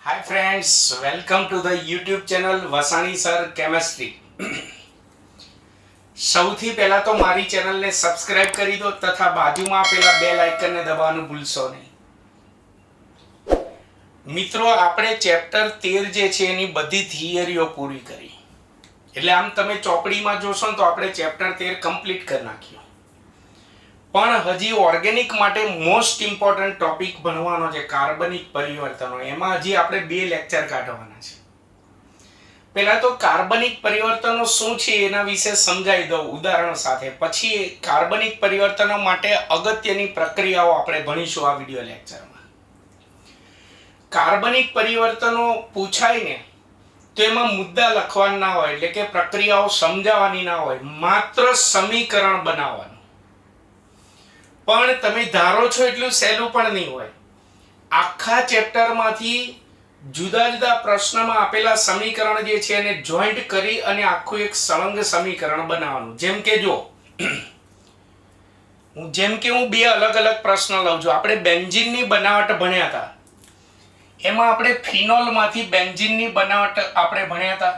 Hi friends, welcome to the YouTube channel Vasani sir chemistry. સૌથી પહેલા તો મારી ચેનલને સબસ્ક્રાઇબ કરી દો તથા બાજુમાં આપેલા બેલ આઇકનને દબાવવાનું ભૂલશો નહીં. મિત્રો, આપણે ચેપ્ટર 13 જે છે એની બધી થિયરીઓ પૂરી કરી. એટલે આમ તમે ચોપડીમાં જોશો ને તો આપણે ચેપ્ટર 13 કમ્પ્લીટ કરી નાખ્યો. પણ હજી ઓર્ગેનિક માટે મોસ્ટ ઇમ્પોર્ટન્ટ ટોપિક ભણવાનો છે કાર્બનિક પરિવર્તનો. એમાં હજી આપણે 2 લેક્ચર કાઢવાના છે. પહેલા તો કાર્બનિક પરિવર્તનો શું છે એના વિશે સમજાવી દઉં ઉદાહરણ સાથે. પછી કાર્બનિક પરિવર્તનો માટે અગત્યની પ્રક્રિયાઓ આપણે ભણીશું આ વિડિયો લેક્ચરમાં. કાર્બનિક પરિવર્તનો પૂછાય ને તો એમાં મુદ્દા લખવાના ના હોય, એટલે કે પ્રક્રિયાઓ સમજાવવાની ના હોય, માત્ર સમીકરણ બનાવવાનું. પણ તમે ધારો છો એટલું સહેલું પણ નહીં હોય. આખા ચેપ્ટરમાંથી જુદા જુદા પ્રશ્નમાં આપેલા સમીકરણ જે છે એને જોઈન્ટ કરી અને આખું એક સળંગ સમીકરણ બનાવવાનું. જેમ કે જો હું 2 અલગ અલગ પ્રશ્ન લઉં છું. આપણે બેન્ઝીનની બનાવટ ભણ્યા હતા. એમાં આપણે ફિનોલમાંથી બેન્ઝીનની બનાવટ આપણે ભણ્યા હતા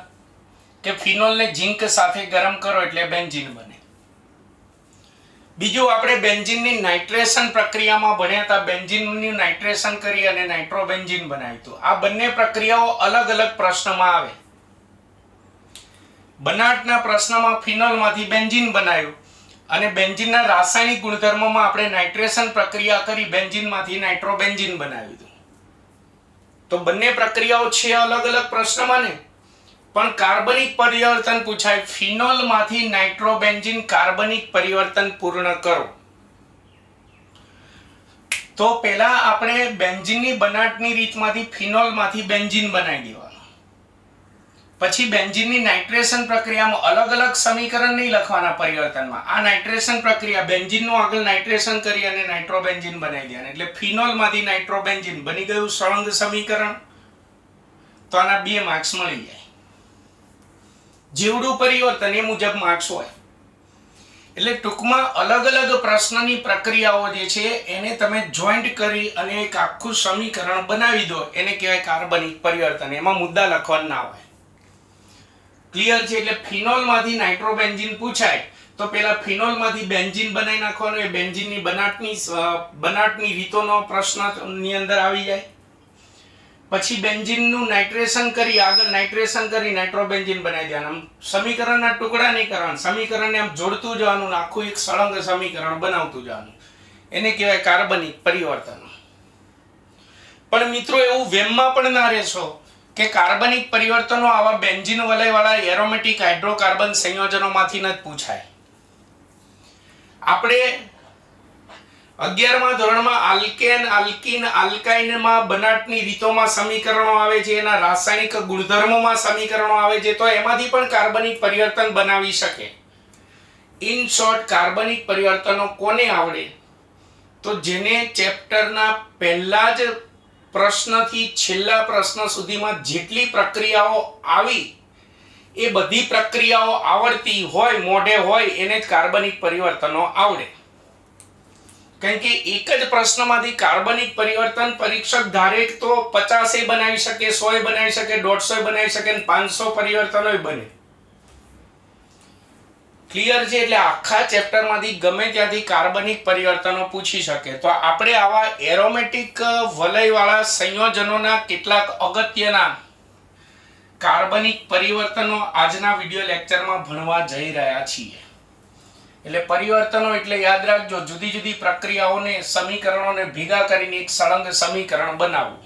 કે ફિનોલને ઝિંક સાથે ગરમ કરો એટલે બેન્ઝીન બને. બીજું આપણે બેન્ઝીનની નાઇટ્રેશન પ્રક્રિયામાં ભણ્યા હતા. બેન્ઝીનનું નાઇટ્રેશન કરી અને નાઇટ્રોબેન્ઝીન બનાવ્યું હતું. આ બંને પ્રક્રિયાઓ અલગ અલગ પ્રશ્નમાં આવે. બનાવટના પ્રશ્નમાં ફિનોલમાંથી બેન્ઝીન બનાવ્યું અને બેન્ઝીનના રાસાયણિક ગુણધર્મોમાં આપણે નાઇટ્રેશન પ્રક્રિયા કરી બેન્ઝીનમાંથી નાઇટ્રોબેન્ઝીન બનાવ્યું હતું. તો બંને પ્રક્રિયાઓ છે અલગ અલગ પ્રશ્નમાં ને. પણ કાર્બનિક પરિવર્તન પૂછાય, ફિનોલમાંથી નાઇટ્રોબેન્ઝીન કાર્બનિક પરિવર્તન પૂર્ણ કરો. તો પહેલા આપણે બેન્ઝીનની બનાવટની રીતમાંથી ફિનોલમાંથી બેન્ઝીન બનાવી દેવાનું. પછી બેન્ઝીનની નાઇટ્રેશન પ્રક્રિયામાં અલગ અલગ સમીકરણ નહીં લખવાના પરિવર્તનમાં. આ નાઇટ્રેશન પ્રક્રિયા બેન્ઝીનનું આગળ નાઇટ્રેશન કરી અને નાઇટ્રોબેન્ઝીન બનાવી દેવાનું. એટલે ફિનોલમાંથી નાઇટ્રોબેન્ઝીન બની ગયું સળંગ સમીકરણ. તો આના 2 માર્ક્સ મળી જાય. જેવડું પરિવર્તન એ મુજબ માર્ક્સ હોય. એટલે ટૂંકમાં અલગ અલગ પ્રશ્નની પ્રક્રિયાઓ જે છે એને તમે જોઈન્ટ કરી અને એક આખું સમીકરણ બનાવી દો, એને કહેવાય કાર્બનિક પરિવર્તન. એમાં મુદ્દા લખવાના ના હોય. ક્લિયર છે? એટલે ફિનોલમાંથી નાઇટ્રોબેન્ઝીન પૂછાય તો પહેલા ફિનોલમાંથી બેન્ઝીન બનાવી નાખવાનું. એ બેન્ઝીનની બનાવટની રીતોનો પ્રશ્નની અંદર આવી જાય. પછી બેન્ઝીનનું નાઇટ્રેશન કરી આગળ નાઇટ્રેશન કરી નાઇટ્રોબેન્ઝીન બનાવી દેવાનું. સમીકરણના ટુકડા નહીં કરવાના, સમીકરણને આમ જોડતું જવાનું, આખું એક સળંગ સમીકરણ બનાવતું જવાનું. એને કહેવાય કાર્બનિક પરિવર્તન. પણ મિત્રો, એવું વેમમાં પણ ના રહેશો કે કાર્બનિક પરિવર્તનો આવા બેન્ઝીન વલયવાળા એરોમેટિક હાઇડ્રોકાર્બન સંયોજનોમાંથી જ પૂછાય. આપણે 11મા ધોરણમાં આલ્કેન, આલ્કીન, આલ્કાઇનમાં બનાવટની રીતોમાં સમીકરણો આવે છે, એના રાસાયણિક ગુણધર્મોમાં સમીકરણો આવે છે. તો એમાંથી પણ કાર્બનિક પરિવર્તન બનાવી શકે. ઇન શોર્ટ, કાર્બનિક પરિવર્તનો કોને આવડે? તો જેને ચેપ્ટરના પહેલા જ પ્રશ્નથી છેલ્લા પ્રશ્ન સુધીમાં જેટલી પ્રક્રિયાઓ આવી એ બધી પ્રક્રિયાઓ આવડતી હોય, મોઢે હોય, એને જ કાર્બનિક પરિવર્તનો આવડે. કારણ કે એક જ પ્રશ્નમાંથી કાર્બનિક પરિવર્તન પરીક્ષક ધારે તો 50 બનાવી શકે, 100 બનાવી શકે, 150 બનાવી શકે, 500 પરિવર્તનો બને. ક્લિયર છે? એટલે આખા ચેપ્ટરમાંથી ગમે ત્યાંથી કાર્બનિક પરિવર્તનો પૂછી શકે. તો આપણે આવા એરોમેટિક વલયવાળા સંયોજનોના કેટલાક અગત્યના કાર્બનિક પરિવર્તનો આજના વિડિયો લેક્ચરમાં ભણવા જઈ રહ્યા છીએ. એટલે પરિવર્તનો એટલે યાદ રાખજો, જુદી જુદી પ્રક્રિયાઓને સમીકરણોને ભેગા કરીને એક સળંગ સમીકરણ બનાવવું.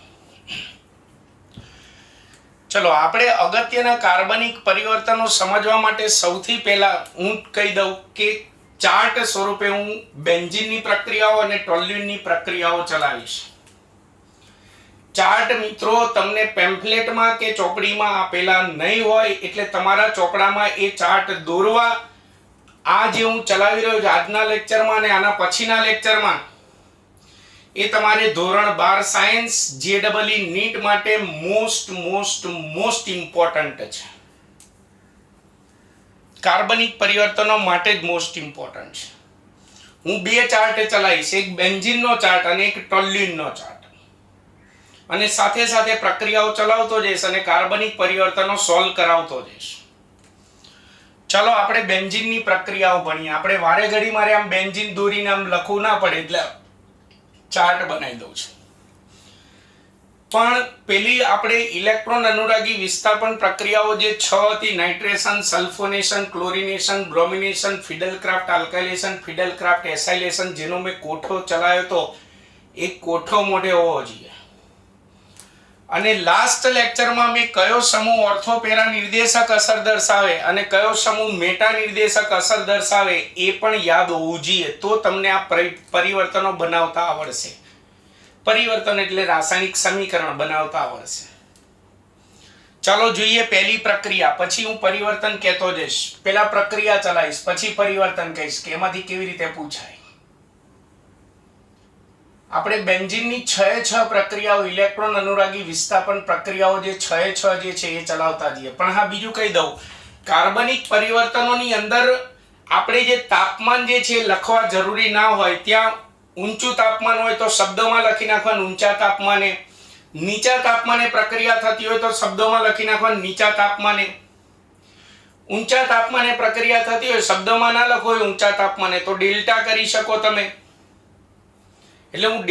ચલો, આપણે અગત્યના કાર્બનિક પરિવર્તનો સમજવા માટે સૌથી પહેલા હું કહી દઉં કે ચાર્ટ સ્વરૂપે હું બેન્ઝીનની પ્રક્રિયાઓ અને ટોલ્યુઇનની પ્રક્રિયાઓ ચલાવીશ. ચાર્ટ મિત્રો તમને પેમ્ફલેટમાં કે ચોપડીમાં આપેલા નહીં હોય, એટલે તમારા ચોપડામાં એ ચાર્ટ દોરવા. આ જે હું ચલાવી રહ્યો છું આજના લેક્ચરમાં અને આના પછીના લેક્ચરમાં, એ તમારે ધોરણ 12 સાયન્સ JEE નીટ માટે મોસ્ટ ઇમ્પોર્ટન્ટ છે. કાર્બનિક પરિવર્તનો માટે જ મોસ્ટ ઇમ્પોર્ટન્ટ છે. હું 2 ચાર્ટ ચલાવીશ, એક બેન્ઝીનનો ચાર્ટ અને એક ટોલ્યુઇનનો ચાર્ટ. અને સાથે સાથે પ્રક્રિયાઓ ચલાવતો જઈશ અને કાર્બનિક પરિવર્તનો સોલ્વ કરાવતો જઈશ. ચલો આપણે બેન્ઝીનની પ્રક્રિયાઓ ભણીએ. આપણે વારે ઘડી મારે આમ બેન્ઝીન દોરીને આમ લખવું ના પડે એટલે ચાર્ટ બનાવી દઉં છું. પણ પેલી આપણે ઇલેક્ટ્રોન અનુરાગી વિસ્થાપન પ્રક્રિયાઓ જે 6 હતી, nitration, sulfonation, chlorination, bromination, Friedel Crafts alkylation, Friedel Crafts acylation, જેનો મેં કોઠો ચલાવ્યો તો એક કોઠો મોઢે હોવો જોઈએ. અને લાસ્ટ લેક્ચરમાં મેં કયો સમૂહ ઓર્થોપેરા નિર્દેશક અસર દર્શાવે અને કયો સમૂહ મેટા નિર્દેશક અસર દર્શાવે એ પણ યાદ હોવું જોઈએ. તો તમને આ પરિવર્તનો બનાવતા આવડશે. પરિવર્તન એટલે રાસાયણિક સમીકરણ બનાવતા આવડશે. ચાલો જોઈએ પહેલી પ્રક્રિયા, પછી હું પરિવર્તન કહેતો જઈશ. પહેલા પ્રક્રિયા ચલાવીશ, પછી પરિવર્તન કહીશ કે એમાંથી કેવી રીતે પૂછાય. આપણે બેન્ઝીનની 6 પ્રક્રિયાઓ, ઇલેક્ટ્રોન અનુરાગી વિસ્થાપન પ્રક્રિયાઓ જે 6 જે છે એ ચલાવતા જઈએ. પણ હા, બીજું કહી દઉં, કાર્બનિક પરિવર્તનોની અંદર આપણે જે તાપમાન જે છે લખવા જરૂરી ના હોય. ત્યાં ઊંચું તાપમાન હોય તો શબ્દોમાં લખી નાખવાનું ઊંચા તાપમાને, નીચા તાપમાને પ્રક્રિયા થતી હોય તો શબ્દોમાં લખી નાખવાનું નીચા તાપમાને, ઊંચા તાપમાને પ્રક્રિયા થતી હોય શબ્દોમાં ના લખો હોય ઊંચા તાપમાને તો ડેલ્ટા કરી શકો તમે. એટલે હું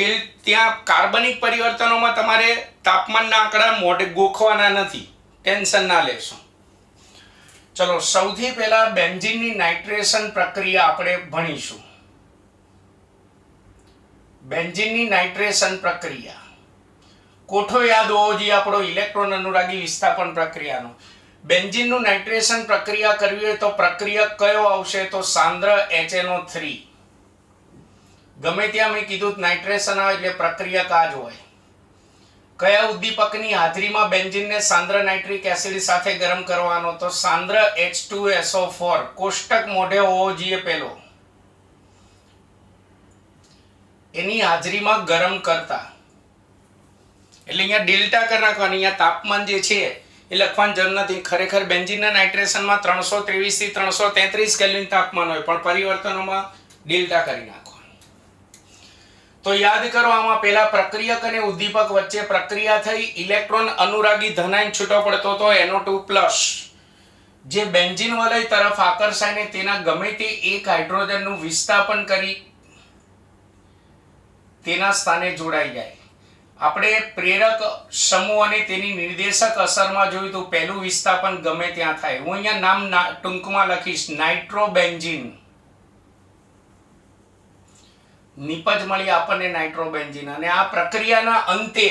ત્યાં કાર્બનિક પરિવર્તનોમાં તમારે તાપમાનના આંકડા મોઢે ગોખવાના નથી, ટેન્શન ના લેશો. ચલો સૌથી પહેલા બેન્ઝીનની નાઇટ્રેશન પ્રક્રિયા આપણે ભણીશું. બેન્ઝીનની નાઇટ્રેશન પ્રક્રિયા કોઠો યાદ હોવો જોઈએ આપણો ઇલેક્ટ્રોન અનુરાગી વિસ્થાપન પ્રક્રિયાનો. બેન્ઝીનનું નાઇટ્રેશન પ્રક્રિયા કરવી હોય તો પ્રક્રિયક કયો આવશે? તો સાંદ્ર HNO3. ગમે ત્યાં મેં કીધું નાઇટ્રેશન આવે એટલે પ્રક્રિયક આ જ હોય. કયા ઉદ્દીપકની હાજરીમાં બેન્ઝીનને સાંદ્ર નાઇટ્રિક એસિડ સાથે ગરમ કરવાનો? તો સાંદ્ર H2SO4. કોષ્ટક મોઢે હોવો જોઈએ પેલો. એની હાજરીમાં ગરમ કરતા. એટલે અહીંયા ડેલ્ટા કરી નાખવાની. અહીંયા તાપમાન જે છે એ લખવાની જરૂર નથી. ખરેખર બેન્ઝીનના નાઇટ્રેશનમાં 323 થી 333 કેલ્વિન તાપમાન હોય, પણ પરિવર્તનોમાં ડેલ્ટા કરી નાખો. તો યાદ કરો, આમાં પહેલા પ્રક્રિયક અને ઉદ્દીપક વચ્ચે પ્રક્રિયા થઈ, ઇલેક્ટ્રોન અનુરાગી ધનાયન છૂટો પડતો તો NO2+, જે બેન્ઝીન વલય તરફ આકર્ષાઈને તેના ગમે તે એક હાઇડ્રોજનનું વિસ્થાપન કરી તેના સ્થાને જોડાઈ જાય. આપણે પ્રેરક સમૂહ અને તેની નિર્દેશક અસરમાં જોયું તો પહેલું વિસ્થાપન ગમે ત્યાં થાય. હું અહીંયા નામ ટૂંકમાં લખીશ, નાઇટ્રોબેન્ઝીન. નિપજ મળી આપણને નાઇટ્રોબેન્ઝીન. અને આ પ્રક્રિયાના અંતે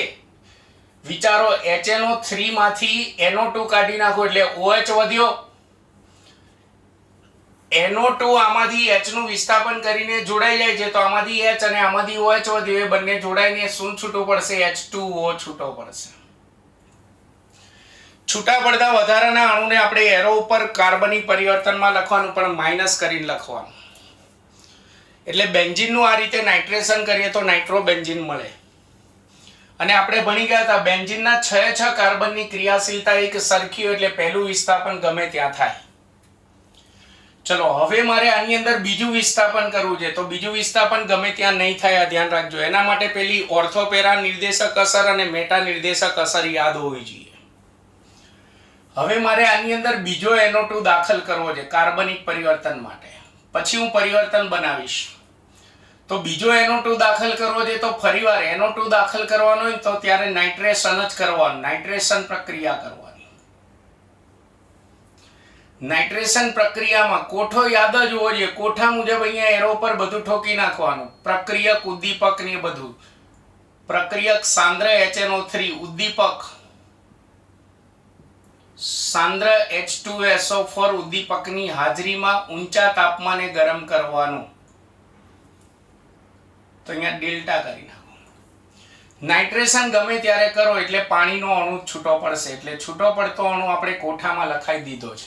વિચારો, HNO3 માંથી NO2 કાઢી નાખો એટલે OH વધ્યો. NO2 આમાંથી H નું વિસ્થાપન કરીને જોડાઈ જાય છે તો આમાંથી H અને આમાંથી OH વધ્યો. એ બંને જોડાઈને શું છૂટું પડશે? H2O છૂટો પડશે. છૂટા પડતા વધારાના અણુને આપણે એરો ઉપર કાર્બનિક પરિવર્તનમાં લખવાનું, પણ માઇનસ કરીને લખવાનું. એટલે બેન્ઝીનનું આ રીતે નાઇટ્રેશન કરીએ તો નાઇટ્રોબેન્ઝીન મળે. અને આપણે ભણી ગયા હતા બેન્ઝીનના 6 કાર્બનની ક્રિયાશીલતા એક સરખી હોય એટલે પહેલું વિસ્થાપન ગમે ત્યાં થાય. ચલો હવે મારે આની અંદર બીજું વિસ્થાપન કરવું છે તો બીજું વિસ્થાપન ગમે ત્યાં નહીં થાય, આ ધ્યાન રાખજો. એના માટે પેલી ઓર્થોપેરા નિર્દેશક અસર અને મેટા નિર્દેશક અસર યાદ હોવી જોઈએ. હવે મારે આની અંદર બીજો NO2 દાખલ કરવો છે કાર્બનિક પરિવર્તન માટે. પછી હું પરિવર્તન બનાવીશ. તો બીજો NO2 દાખલ કરવો છે તો ફરીવાર NO2 દાખલ કરવાનો હોય તો ત્યારે નાઇટ્રેશન જ કરવાનું, નાઇટ્રેશન પ્રક્રિયા કરવાની. નાઇટ્રેશન પ્રક્રિયામાં કોઠો યાદ જ હોવો જોઈએ. કોઠા મુજબ અહીંયા એરો પર બધું ઠોકી નાખવાનું. પ્રક્રિયક, ઉદ્દીપક ને બધું. પ્રક્રિયક સાંદ્ર HNO3, ઉદ્દીપક સાંદ્ર H2SO4 ઉદ્દીપકની હાજરીમાં ઊંચા તાપમાને ગરમ કરવાનું. તો અહીંયા ડેલ્ટા કરી નાખો. નાઇટ્રેશન ગમે ત્યારે કરો એટલે પાણીનો અણુ છૂટો પડશે. એટલે છૂટો પડતો અણુ આપણે કોઠામાં લખાઈ દીધો છે.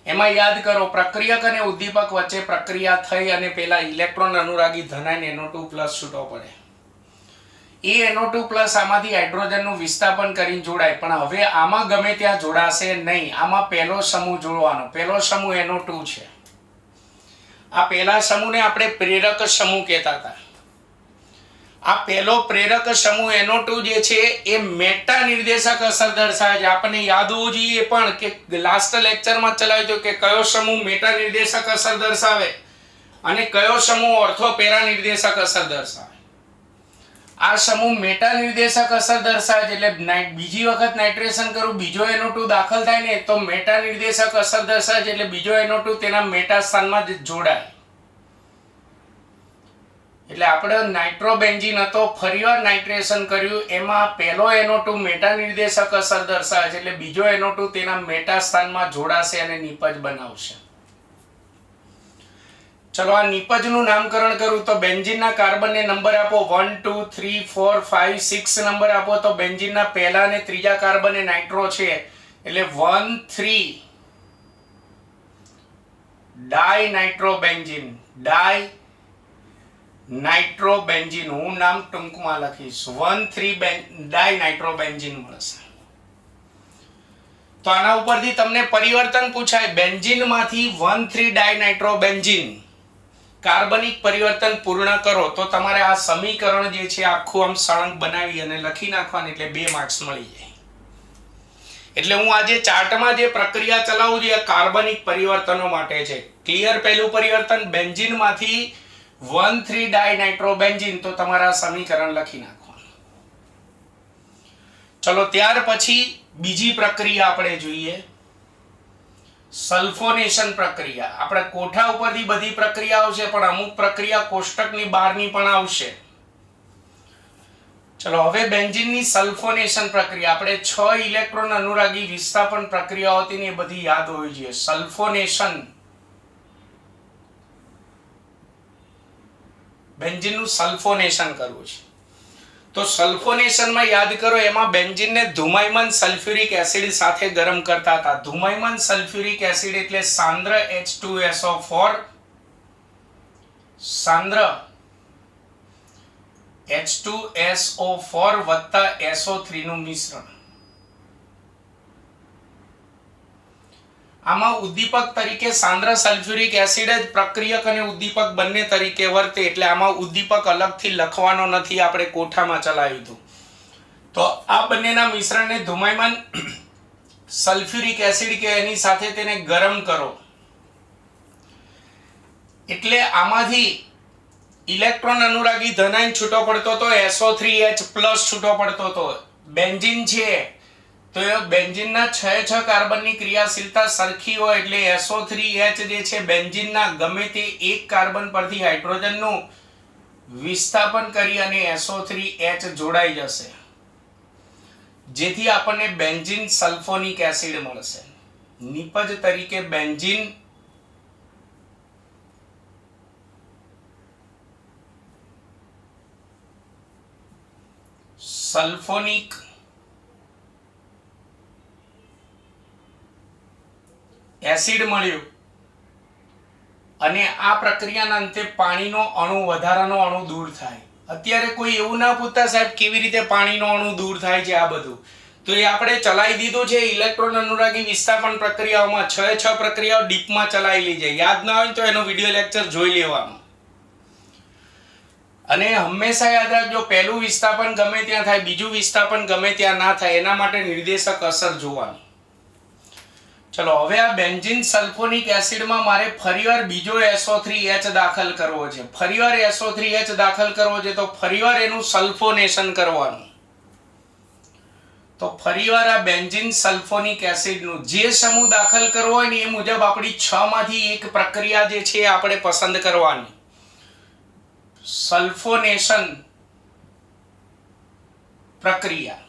એમાં યાદ કરો, પ્રક્રિયક અને ઉદ્દીપક વચ્ચે પ્રક્રિયા થઈ અને પેલા ઇલેક્ટ્રોન અનુરાગી ધનાયન NO2+ છૂટો પડે. એ NO2+ આમાંથી હાઇડ્રોજનનું વિસ્થાપન કરીને જોડાય, પણ હવે આમાં ગમે ત્યાં જોડાશે નહીં. આમાં પહેલો સમૂહ જોડવાનો. પહેલો સમૂહ NO2 છે. આ પહેલા સમૂહને આપણે પ્રેરક સમૂહ કહેતા હતા. આ પહેલો પ્રેરક સમૂહ NO2 જે છે એ મેટા નિર્દેશક અસર દર્શાવે છે. આપણને યાદ હોવું જોઈએ પણ કે લાસ્ટ લેક્ચરમાં ચલાવ્યું હતું કે કયો સમૂહ મેટા નિર્દેશક અસર દર્શાવે અને કયો સમૂહ ઓર્થો પેરા નિર્દેશક અસર દર્શાવે. આ સમૂહ મેટા નિર્દેશક અસર દર્શાવે છે એટલે બીજી વખત નાઇટ્રેશન કરું બીજો NO2 દાખલ થાય ને તો મેટા નિર્દેશક અસર દર્શાવે છે એટલે બીજો NO2 તેના મેટા સ્થાનમાં જોડાય. એટલે આપણે નાઇટ્રોબેન્ઝીન હતો ફરીવાર નાઇટ્રેશન કર્યું એમાં પહેલો NO2 મેટા નિર્દેશક અસર દર્શાવે છે એટલે બીજો NO2 તેના મેટા સ્થાનમાં જોડાશે અને નિપજ બનાવશે. ચલો આ નિપજનું નામકરણ કરું તો બેન્ઝીનના કાર્બનને નંબર આપો 1 2 3 4 5 6 નંબર આપો તો બેન્ઝીનના પહેલા અને ત્રીજા કાર્બને નાઇટ્રો છે એટલે 1 3 ડાઈ નાઇટ્રોબેન્ઝીન ડાઈ નાઇટ્રોબેન્ઝીન હું નામ ટૂંકમાં લખીશ 1 3 ડાઈ નાઇટ્રોબેન્ઝીન મળશે. તો આના ઉપરથી તમને પરિવર્તન પૂછાય બેન્ઝીનમાંથી 1 3 ડાઈ નાઇટ્રોબેન્ઝીન કાર્બનિક પરિવર્તન પૂર્ણ કરો તો તમારે આ સમીકરણ જે છે આખું આમ સળંગ બનાવી અને લખી નાખવાનું એટલે 2 માર્ક્સ મળી જાય. એટલે હું આજે ચાર્ટમાં જે પ્રક્રિયા ચલાવું છું એ કાર્બનિક પરિવર્તનો માટે છે. ક્લિયર? પહેલું પરિવર્તન બેન્ઝીનમાંથી 1 3 ડાઈ નાઇટ્રોબેન્ઝીન તો તમારા સમીકરણ લખી નાખવાનું. ચલો ત્યાર પછી બીજી પ્રક્રિયા આપણે જોઈએ સલ્ફોનેશન પ્રક્રિયા. આપણે કોઠા ઉપરથી બધી પ્રક્રિયા આવશે પણ અમુક પ્રક્રિયા કોષ્ટકની બહારની પણ આવશે. ચલો હવે બેન્ઝીનની સલ્ફોનેશન પ્રક્રિયા આપણે 6 ઇલેક્ટ્રોન અનુરાગી વિસ્થાપન પ્રક્રિયાઓ હતી ને એ બધી યાદ હોવી જોઈએ. સલ્ફોનેશન બેન્ઝીનનું સલ્ફોનેશન કરવું છે તો સલ્ફોનેશનમાં યાદ કરો એમાં બેન્ઝીનને ધુમાયમાન સલ્ફ્યુરિક એસિડ સાથે ગરમ કરતા હતા. ધુમાયમાન સલ્ફ્યુરિક એસિડ એટલે સાંદ્ર H2SO4 સાંદ્ર H2SO4 વત્તા SO3 નું મિશ્રણ. આમાં ઉદ્દીપક તરીકે સાંદ્ર સલ્ફ્યુરિક એસિડ જ પ્રક્રિયક અને ઉદ્દીપક બંને તરીકે વર્તે એટલે આમાં ઉદ્દીપક અલગથી લખવાનો નથી. આપણે કોઠામાં ચલાવ્યું હતું તો આ બંનેના મિશ્રણને ધુમાયમાન સલ્ફ્યુરિક એસિડ કે એની સાથે તેને ગરમ કરો એટલે આમાંથી ઇલેક્ટ્રોન અનુરાગી ધનાયન છૂટો પડતો તો SO3H+ છૂટો પડતો તો. બેન્ઝીન છે તો એ બેન્ઝીનના 6 કાર્બનની ક્રિયાશીલતા સરખી હોય એટલે SO3H જે છે બેન્ઝીનના ગમે તે એક કાર્બન પરથી હાઇડ્રોજનનું વિસ્થાપન કરી અને SO3H જોડાઈ જશે જેથી આપણને બેન્ઝીન સલ્ફોનિક એસિડ મળશે. નિપજ તરીકે બેન્ઝીન સલ્ફોનિક એસિડ મળ્યું અને આ પ્રક્રિયાના અંતે પાણીનો અણુ વધારાનો અણુ દૂર થાય. અત્યારે કોઈ એવું ના પૂછતા સાહેબ કેવી રીતે પાણીનો અણુ દૂર થાય છે આ બધું તો એ આપણે ચલાવી દીધું છે ઇલેક્ટ્રોન અનુરાગી વિસ્થાપન પ્રક્રિયાઓમાં 6 પ્રક્રિયાઓ ડીપમાં ચલાવેલી છે. યાદ ના હોય તો એનો વિડિયો લેક્ચર જોઈ લેવાનો. અને હંમેશા યાદ રાખજો પહેલું વિસ્થાપન ગમે ત્યાં થાય બીજું વિસ્થાપન ગમે ત્યાં ના થાય એના માટે નિર્દેશક અસર જોવાની. ચલો હવે આ બેન્ઝીન સલ્ફોનિક એસિડમાં મારે ફરીવાર બીજો SO3H દાખલ કરવો છે. ફરીવાર SO3H દાખલ કરવો છે તો ફરીવાર એનું સલ્ફોનેશન કરવાનું. તો ફરીવાર આ બેન્ઝીન સલ્ફોનિક એસિડનું જે સમૂહ દાખલ કરવો હોય ને એ મુજબ આપણી 6 માંથી એક પ્રક્રિયા જે છે આપણે પસંદ કરવાની. સલ્ફોનેશન પ્રક્રિયા.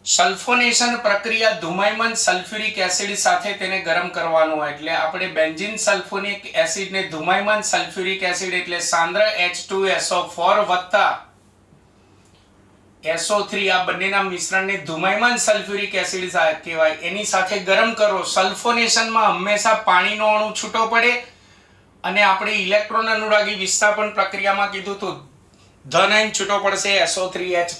સલ્ફોનેશન પ્રક્રિયા ધુમાયમાન સલ્ફ્યુરિક એસિડ સાથે તેને ગરમ કરવાનો હોય એટલે આપણે બેન્ઝીન સલ્ફોનિક એસિડને ધુમાયમાન સલ્ફ્યુરિક એસિડ એટલે સાંદ્ર H2SO4 વત્તા SO3 આ બંનેના મિશ્રણને ધુમાયમાન સલ્ફ્યુરિક એસિડ કહેવાય એની સાથે ગરમ કરો. સલ્ફોનેશનમાં હંમેશા પાણીનો અણુ છૂટો પડે અને આપણે ઇલેક્ટ્રોન અનુરાગી વિસ્થાપન પ્રક્રિયામાં કીધું તો ધન આયન છૂટો પડશે SO3H+.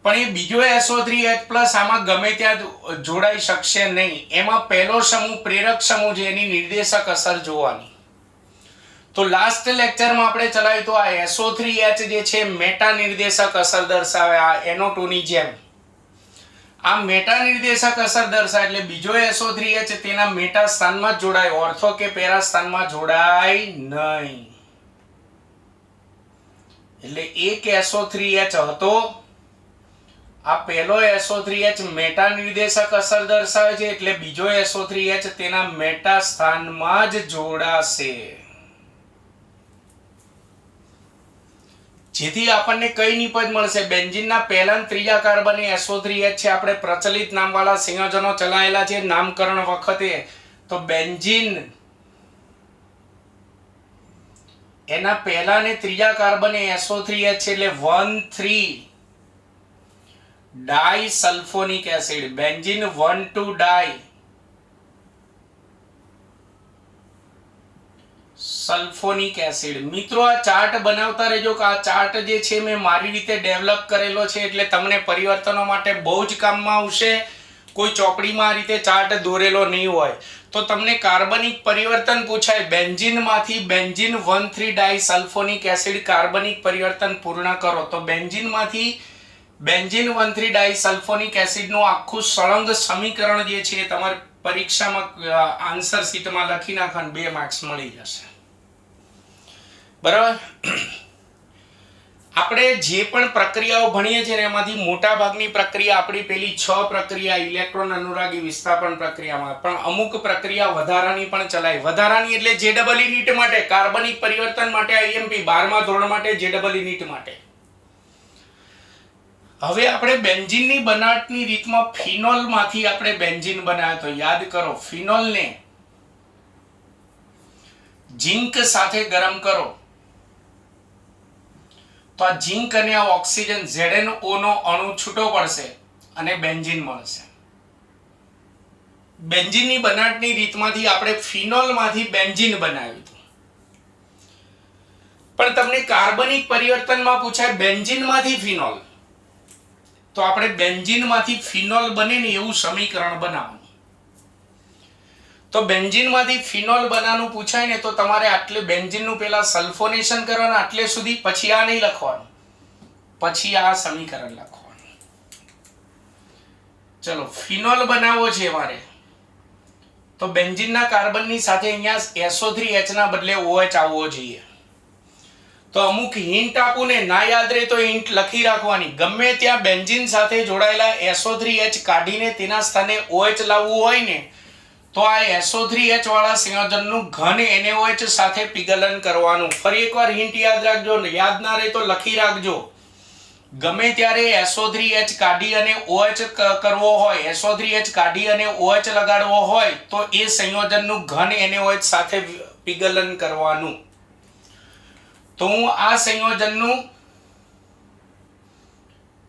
પણ એ બીજો SO3H+ આમાં ગમે ત્યાં જોડાઈ શકશે નહીં. એમાં પહેલો સમૂહ પ્રેરક સમૂહ છે એની નિર્દેશક અસર જોવાની. તો તો લાસ્ટ લેક્ચરમાં આપણે ચલાવ્યું તો આ SO3H જે છે મેટા નિર્દેશક અસર દર્શાવે આ NO2 ની જેમ આ મેટા નિર્દેશક અસર દર્શાવે એટલે બીજો SO3H તેના મેટા સ્થાનમાં જોડાય ઓર્થો કે પેરા સ્થાનમાં જોડાય નહીં એટલે એક SO3H હતો આ પહેલો SO3H મેટા નિર્દેશક અસર દર્શાવે છે એટલે બીજો SO3H તેના મેટા સ્થાનમાં જ જોડાશે જેથી આપણને કઈ નિપજ મળશે બેન્ઝીનના પહેલા અને ત્રીજા કાર્બન એ SO3H છે આપણે પ્રચલિત નામવાળા સંયોજનો ચલાયેલા છે નામકરણ વખતે તો બેન્ઝીન એના પહેલા અને ત્રીજા કાર્બન એ SO3H છે એટલે 1,3 ડાઈસલ્ફોનિક એસિડ બેન્ઝીન 1,2 ડાઈ સલ્ફોનિક એસિડ મિત્રો આ ચાર્ટ બનાવતા રહેજો કે આ ચાર્ટ જે છે મેં મારી રીતે ડેવલપ કરેલો છે એટલે તમને પરિવર્તનો માટે બહુ જ કામમાં આવશે કોઈ ચોપડીમાં આ રીતે ચાર્ટ દોરેલો નહીં હોય તો તમને કાર્બનિક પરિવર્તન પૂછાય બેન્ઝીનમાંથી બેન્ઝીન 1,3 ડાઈસલ્ફોનિક એસિડ કાર્બનિક પરિવર્તન પૂર્ણ કરો તો બેન્ઝીનમાંથી બેન્ઝીન 1,3 ડાઈસલ્ફોનિક એસિડનું આખું સળંગ સમીકરણ જે છે તમારી પરીક્ષામાં આન્સર શીટમાં લખી નાખવાનું 2 માર્ક્સ મળી જશે બરાબર આપણે જે પણ પ્રક્રિયાઓ ભણીએ છીએ એમાંથી મોટા ભાગની પ્રક્રિયા આપણી પેલી 6 પ્રક્રિયા ઇલેક્ટ્રોન અનુરાગી વિસ્થાપન પ્રક્રિયામાં પણ અમુક પ્રક્રિયા વધારાની પણ ચલાય વધારાની એટલે JEE નીટ માટે કાર્બનિક પરિવર્તન માટે IMP 12મા ધોરણ માટે JEE નીટ માટે હવે આપણે બેન્ઝીનની બનાવટની રીતમાં ફિનોલમાંથી આપણે બેન્ઝીન બનાવ્યો તો યાદ કરો ફિનોલને ઝિંક સાથે ગરમ કરો તો આ ઝિંક અને આ ઓક્સિજન ZnO નો અણુ છૂટો પડશે અને બેન્ઝીન મળશે બેન્ઝીનની બનાવટની રીતમાંથી આપણે ફિનોલમાંથી બેન્ઝીન બનાવ્યું હતું પણ તમને કાર્બનિક પરિવર્તનમાં પૂછાય બેન્ઝીનમાંથી ફિનોલ તો આપણે બેન્ઝીનમાંથી ફિનોલ બને ને એવું સમીકરણ બનાવવાનું તો બેન્ઝીનમાંથી ફિનોલ બનાવવાનું પૂછાય ને તો તમારે આટલે બેન્ઝીનનું પહેલા સલ્ફોનેશન કરવાનું આટલે સુધી પછી આ નહીં લખવાનું પછી આ સમીકરણ લખવાનું ચલો ફિનોલ બનાવવો છે મારે તો બેન્ઝીનના કાર્બનની સાથે અહીંયા SO3H ના બદલે OH આવવો જોઈએ તો અમુક હિન્ટ આપું ને ના યાદ રહે તો હિન્ટ લખી રાખવાની ગમે ત્યાં બેન્ઝીન સાથે જોડાયેલા SO3H કાઢીને તેના સ્થાને OH લાવવું હોય ને તો આ SO3H વાળા સંયોજનનું ઘન NaOH સાથે પીગલન કરવાનું ફરી એકવાર હિન્ટ યાદ રાખજો ને યાદ ના રહે તો લખી રાખજો ગમે ત્યારે SO3H કાઢી અને OH કરવો હોય SO3H કાઢી અને OH લગાડવો હોય તો એ સંયોજનનું ઘન NaOH સાથે પીગલન કરવાનું તો હું આ સંયોજનનું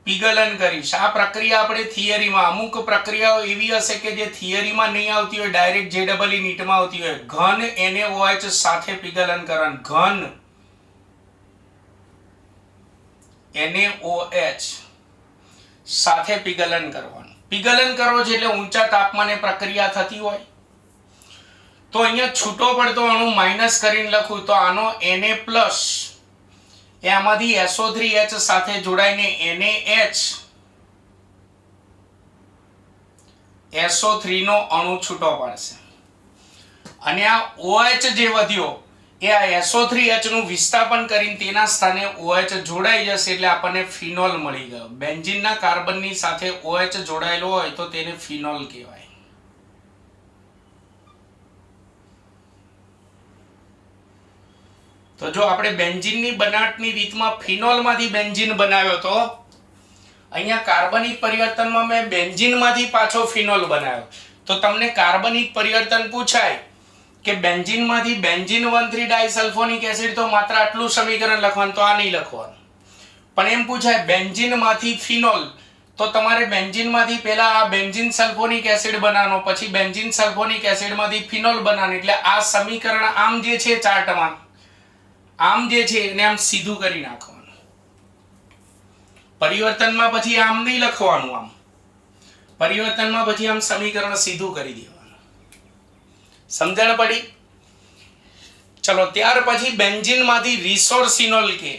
પીગલન કરીશ આ પ્રક્રિયા આપણે થિયરીમાં અમુક પ્રક્રિયાઓ એવી હશે કે જે થિયરીમાં નહીં આવતી હોય ડાયરેક્ટ JEE નીટમાં આવતી હોય ઘન NaOH સાથે પીગલન કરવાનું ઘન NaOH સાથે પીગલન કરવાનું પીગલન કરો છે એટલે ઊંચા તાપમાને પ્રક્રિયા થતી હોય તો અહીંયા છૂટો પડતો અણુ માઈનસ કરીને લખું તો આનો Na પ્લસ એ આમાંથી SO3H સાથે જોડાઈને NaH SO3 નો અણુ છૂટો પડશે અને આ OH જે વધ્યો એ આ SO3H નું વિસ્થાપન કરીને તેના સ્થાને OH જોડાઈ જશે એટલે આપણને ફિનોલ મળી ગયો બેન્ઝીનના કાર્બનની સાથે OH જોડાયેલો હોય તો તેને ફિનોલ કહેવાય તો જો આપણે બેન્ઝીનની બનાવટની રીતમાં ફિનોલમાંથી બેન્ઝીન બનાવ્યો તો અહીંયા કાર્બનિક પરિવર્તનમાં મેં બેન્ઝીનમાંથી પાછો ફિનોલ બનાવ્યો તો તમને કાર્બનિક પરિવર્તન પૂછાય કે બેન્ઝીનમાંથી બેન્ઝીન 1,3 ડાઈસલ્ફોનિક એસિડ તો માત્ર આટલું સમીકરણ લખવાનું તો આ નહીં લખવાનું પણ એમ પૂછાય બેન્ઝીનમાંથી ફિનોલ તો તમારે બેન્ઝીનમાંથી પહેલા આ બેન્ઝીન સલ્ફોનિક એસિડ બનાવવાનો પછી બેન્ઝીન સલ્ફોનિક એસિડમાંથી ફિનોલ બનાવવાનું એટલે આ સમીકરણ આમ જે છે ચાર્ટમાં આમ જે છે એને આમ સીધું કરી નાખવાનું પરિવર્તનમાં પછી આમ નહીં લખવાનું આમ પરિવર્તનમાં પછી આમ સમીકરણ સીધું કરી દેવાનું સમજણ પડી ચલો ત્યાર પછી બેન્ઝીનમાંથી રિસોર્સિનોલ કે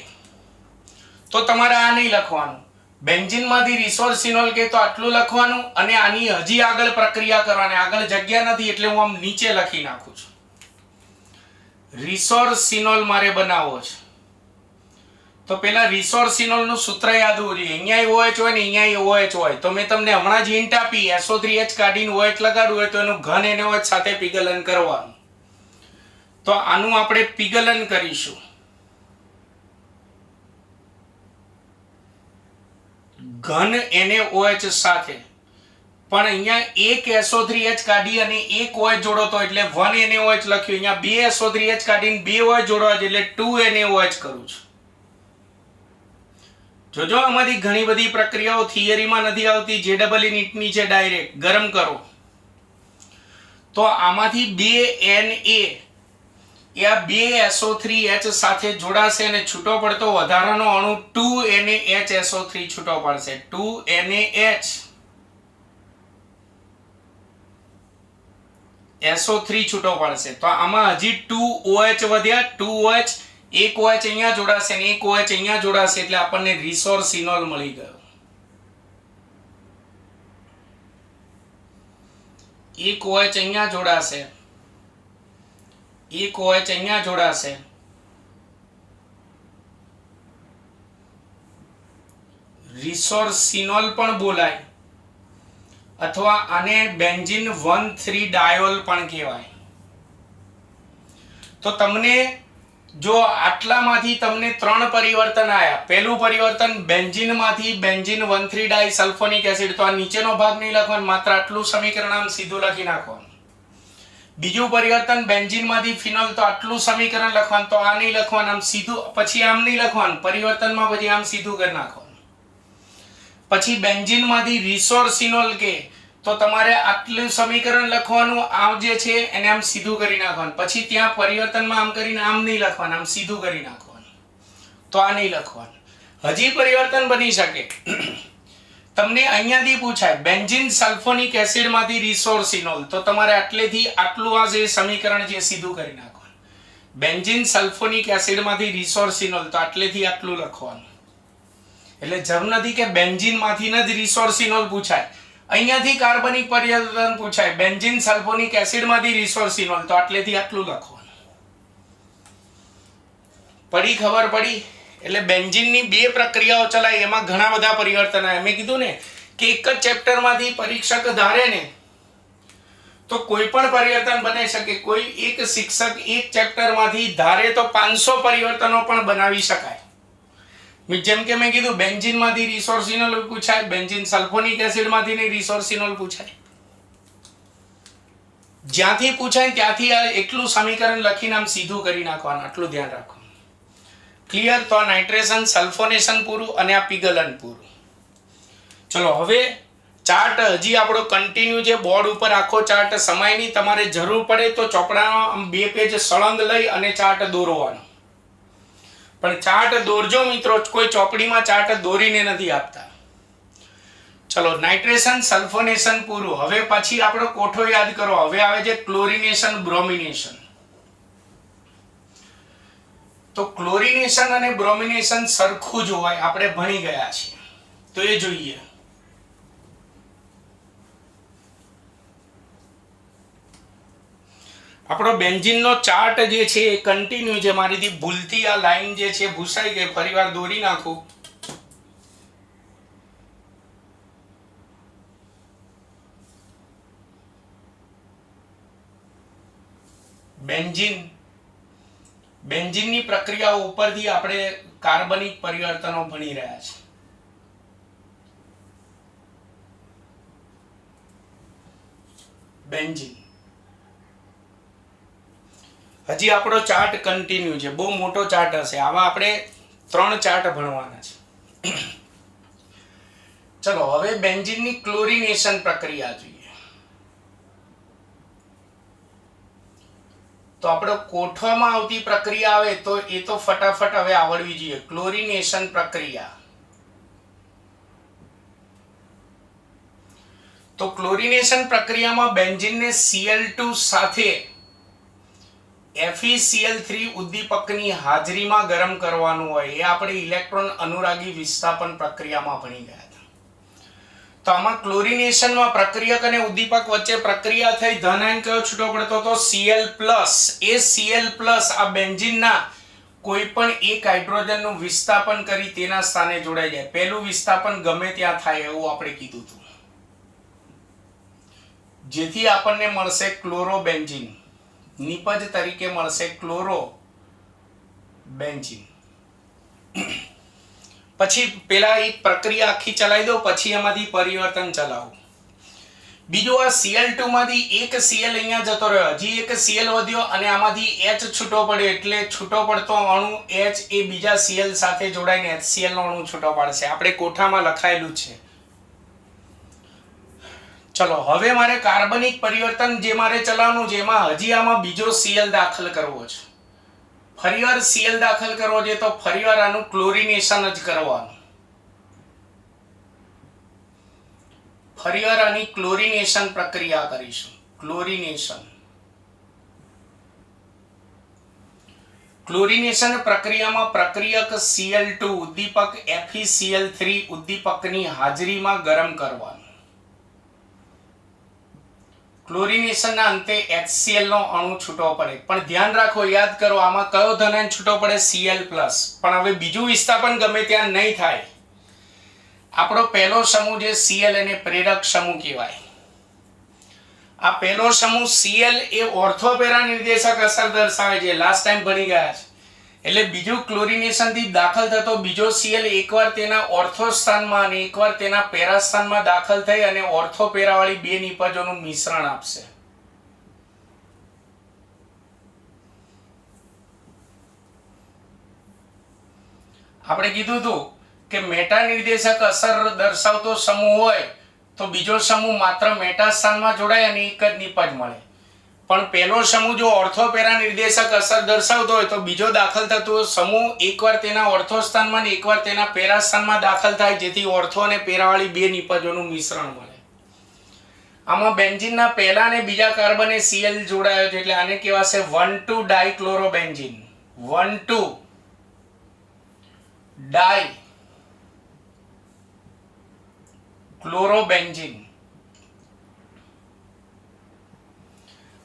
તો તમારે આ નહીં લખવાનું. બેન્ઝીનમાંથી રિસોર્સિનોલ કે તો આટલું લખવાનું અને આની હજી આગળ પ્રક્રિયા કરવાની. આગળ જગ્યા નથી એટલે હું આમ નીચે લખી નાખું છું. રિસોર્સિનોલ મારે બનાવવો છે તો પેલા રિસોર્સિનોલ નું સૂત્ર યાદ હોવું જોઈએ. અહીંયા OH હોય ને અહીંયા OH હોય તો મેં તમને હમણાં જ હિન્ટ આપી SO3H કાઢીને OH લગાડવું હોય તો એનું ઘન NaOH સાથે પીગલન કરવાનું. તો આનું આપણે પીગલન કરીશું. ઘન NaOH સાથે પણ અહીંયા એક SO3H કાઢી અને એક OH જોડો તો એટલે 1 NaOH લખ્યું. અહીંયા બે SO3H કાઢીને બે OH જોડવા એટલે 2 NaOH કરું છું. જોજો આમાંથી ઘણી બધી પ્રક્રિયાઓ થિયરીમાં નથી આવતી. JEE નીટની છે ડાયરેક્ટ ગરમ કરો તો આમાંથી બે Na એ આ બે SO3H સાથે જોડાશે અને છૂટો પડતો વધારાનો અણુ 2 NaHSO3 છૂટો પડશે. 2 NaH SO3 છૂટો પડશે તો આમાં હજી 2 OH વધ્યા. 2 OH એક OH અહીંયા જોડાશે અને એક OH અહીંયા જોડાશે એટલે આપણને રિસોર્સિનોલ મળી ગયો. એક OH અહીંયા જોડાશે, એક OH અહીંયા જોડાશે, રિસોર્સિનોલ પણ બોલાય અથવા આને બેન્ઝીન 1,3 ડાયોલ પણ કહેવાય. તો તમને જો આટલામાંથી તમને ત્રણ પરિવર્તન આયા. પહેલું પરિવર્તન બેન્ઝીનમાંથી બેન્ઝીન 1,3 ડાયસલ્ફોનિક એસિડ તો આ નીચેનો ભાગ નહીં લખવાનો, માત્ર આટલું સમીકરણ આમ સીધું લખી નાખવાનું. બીજું પરિવર્તન બેન્ઝીનમાંથી ફિનોલ તો આટલું સમીકરણ લખવાનું, તો આ નહીં લખવાનું, આમ સીધું, પછી આમ નહીં લખવાનું, પરિવર્તનમાં પછી આમ સીધું કરી નાખવાનું. પછી બેન્ઝીનમાંથી રિસોર્સિનોલ કે તો તમારે આટલું સમીકરણ લખવાનું, આ જે છે એને આમ સીધું કરી નાખવાનું. પછી ત્યાં પરિવર્તનમાં આમ કરીને આમ નહીં લખવાનું, આમ સીધું કરી નાખવાનું, તો આ નહીં લખવાનું. હજી પરિવર્તન બની શકે. તમને અહીંયાથી પૂછાય બેન્ઝીન સલ્ફોનિક એસિડમાંથી રિસોર્સિનોલ તો તમારે આટલેથી આટલું આ જે સમીકરણ છે સીધું કરી નાખવાનું. બેન્ઝીન સલ્ફોનિક એસિડમાંથી રિસોર્સિનોલ તો આટલેથી આટલું લખવાનું. એટલે જરૂર નથી કે બેન્ઝીનમાંથી જ રિસોર્સિનોલ પૂછાય. અહીંયાથી કાર્બનિક પરિવર્તન પૂછાય, બેન્ઝીન સલ્ફોનિક એસિડમાંથી રિસોર્સિનોલ તો આટલેથી આટલું લખવાનું. પડી ખબર પડી? એટલે બેન્ઝીનની બે પ્રક્રિયાઓ ચલાય, એમાં ઘણા બધા પરિવર્તન આવે. મેં કીધું ને કે એક જ ચેપ્ટરમાંથી પરીક્ષક ધારે ને તો કોઈ પણ પરિવર્તન બની શકે. કોઈ એક શિક્ષક એક ચેપ્ટરમાંથી ધારે તો 500 પરિવર્તનો પણ બનાવી શકાય. જેમ કે મેં કીધું બેન્ઝીનમાંથી રિસોર્સિનોલ પૂછાય, બેન્ઝીન સલ્ફોનિક એસિડમાંથી નહીં રિસોર્સિનોલ પૂછાય. જ્યાંથી પૂછાય ત્યાંથી આ એટલું સમીકરણ લખીને આમ સીધું કરી નાખવાનું, આટલું ધ્યાન રાખવાનું. ક્લિયર? તો આ નાઇટ્રેશન સલ્ફોનેશન પૂરું અને આ પિગલન પૂરું. ચલો હવે ચાર્ટ હજી આપણો કન્ટિન્યુ છે. બોર્ડ ઉપર આખો ચાર્ટ સમયની તમારે જરૂર પડે તો ચોપડાનો 2 પેજ સળંગ લઈ અને ચાર્ટ દોરવાનો. પણ ચાર્ટ દોરજો મિત્રો, કોઈ ચોપડીમાં ચાર્ટ દોરીને નથી આપતા. ચલો નાઇટ્રેશન સલ્ફોનેશન પૂરું. હવે પછી આપણો કોઠો યાદ કરો. હવે આવે છે ક્લોરિનેશન બ્રોમિનેશન. તો ક્લોરિનેશન અને બ્રોમિનેશન સરખું જ હોય, આપણે ભણી ગયા છીએ તો એ જોઈએ. આપણો બેન્ઝીનનો ચાર્ટ જે છે એ કન્ટિન્યુ છે. મારીથી ભૂલથી આ લાઈન જે છે ભૂસાઈ ગઈ, ફરીવાર દોરી નાખું. બેન્ઝીનની પ્રક્રિયાઓ ઉપરથી આપણે કાર્બનિક પરિવર્તનો ભણી રહ્યા છીએ. બેન્ઝીન હજી આપણો ચાર્ટ કન્ટિન્યુ છે, બહુ મોટો ચાર્ટ હશે. આમાં આપણે 3 ચાર્ટ ભણવાના છે. ચલો હવે બેન્ઝીનની ક્લોરિનેશન પ્રક્રિયા જોઈએ. તો આપણે કોઠવામાં આવતી પ્રક્રિયા આવે તો એ તો ફટાફટ હવે આવડવી જોઈએ. ક્લોરિનેશન પ્રક્રિયા. તો ક્લોરિનેશન પ્રક્રિયામાં બેન્ઝીનને Cl2 સાથે FeCl3 ઉદ્દીપકની હાજરીમાં ગરમ કરવાનું હોય એ આપણે ઇલેક્ટ્રોન અનુરાગી વિસ્થાપન પ્રક્રિયામાં ભણી ગયા હતા. તો આમાં ક્લોરિનેશનમાં પ્રક્રિયક અને ઉદ્દીપક વચ્ચે પ્રક્રિયા થઈ ધન આયન કયો છૂટો પડતો તો Cl+. એ Cl+ આ બેન્ઝીનના કોઈ પણ એક હાઇડ્રોજનનું વિસ્થાપન કરી તેના સ્થાને જોડાઈ જાય. પહેલું વિસ્થાપન ગમે ત્યાં થાય એવું આપણે કીધું હતું, જેથી આપણને મળશે ક્લોરોબેન્ઝીન. નિપજ તરીકે મળશે ક્લોરોબેન્ઝીન. પછી પેલા એક પ્રક્રિયા આખી ચલાવી દો, પછી એમાંથી પરિવર્તન ચલાવો. બીજું આ Cl2 માંથી એક Cl અહીંયા જતો રહ્યો, હજી એક Cl વધ્યો અને આમાંથી H છૂટો પડ્યો, એટલે છૂટો પડતો અણુ H એ બીજા Cl સાથે જોડાઈને HCl નો અણુ છૂટો પાડશે. આપણે કોઠામાં લખાયેલું છે. ચલો હવે મારે કાર્બનિક પરિવર્તન જે મારે ચલાવવાનું છે એમાં હજી આમાં બીજો Cl દાખલ કરવો છે. ફરીવાર Cl દાખલ કરવો છે તો ફરીવાર આનું ક્લોરિનેશન જ કરવાનું. ફરીવાર આની ક્લોરિનેશન પ્રક્રિયા કરીશું. ક્લોરિનેશન પ્રક્રિયામાં પ્રક્રિયક Cl2 ઉદ્દીપક FeCl3 ઉદ્દીપકની હાજરીમાં ગરમ કરવાનું. ક્લોરિનેશનના અંતે HCl નો અણુ છૂટો પડે, પણ ધ્યાન રાખો, યાદ કરો આમાં કયો ધન આયન છૂટો પડે? Cl+. પણ હવે બીજું વિસ્થાપન ગમે ત્યાં નહીં થાય. આપણો પહેલો સમૂહ જે Cl એને પ્રેરક સમૂહ કહેવાય. આ પહેલો સમૂહ Cl એ ઓર્થોપેરા નિર્દેશક અસર દર્શાવે છે, લાસ્ટ ટાઈમ ભણી ગયા છે. એટલે બીજું ક્લોરિનેશન થી દાખલ થતો બીજો Cl એકવાર તેના ઓર્થો સ્થાનમાં અને એકવાર તેના પેરા સ્થાનમાં દાખલ થઈ અને ઓર્થોપેરા વાળી બે નિપજોનું મિશ્રણ આપશે. આપણે કીધું હતું કે મેટા નિર્દેશક અસર દર્શાવતો સમૂહ હોય તો બીજો સમૂહ માત્ર મેટા સ્થાનમાં જોડાય અને એક જ નિપજ મળે. પણ પહેલો સમૂહ જો ઓર્થોપેરા નિર્દેશક અસર દર્શાવતો હોય તો બીજો દાખલ થતો સમૂહ એકવાર તેના ઓર્થો સ્થાનમાં અને એકવાર તેના પેરા સ્થાનમાં દાખલ થાય, જેથી ઓર્થો અને પેરાવાળી બે નિપજોનું મિશ્રણ મળે. આમાં બેન્ઝીનના પહેલા અને બીજા કાર્બને Cl જોડાયો છે, એટલે આને કહેવાશે 1,2 ડાયક્લોરોબેન્ઝીન. 1,2 ડાયક્લોરોબેન્ઝીન.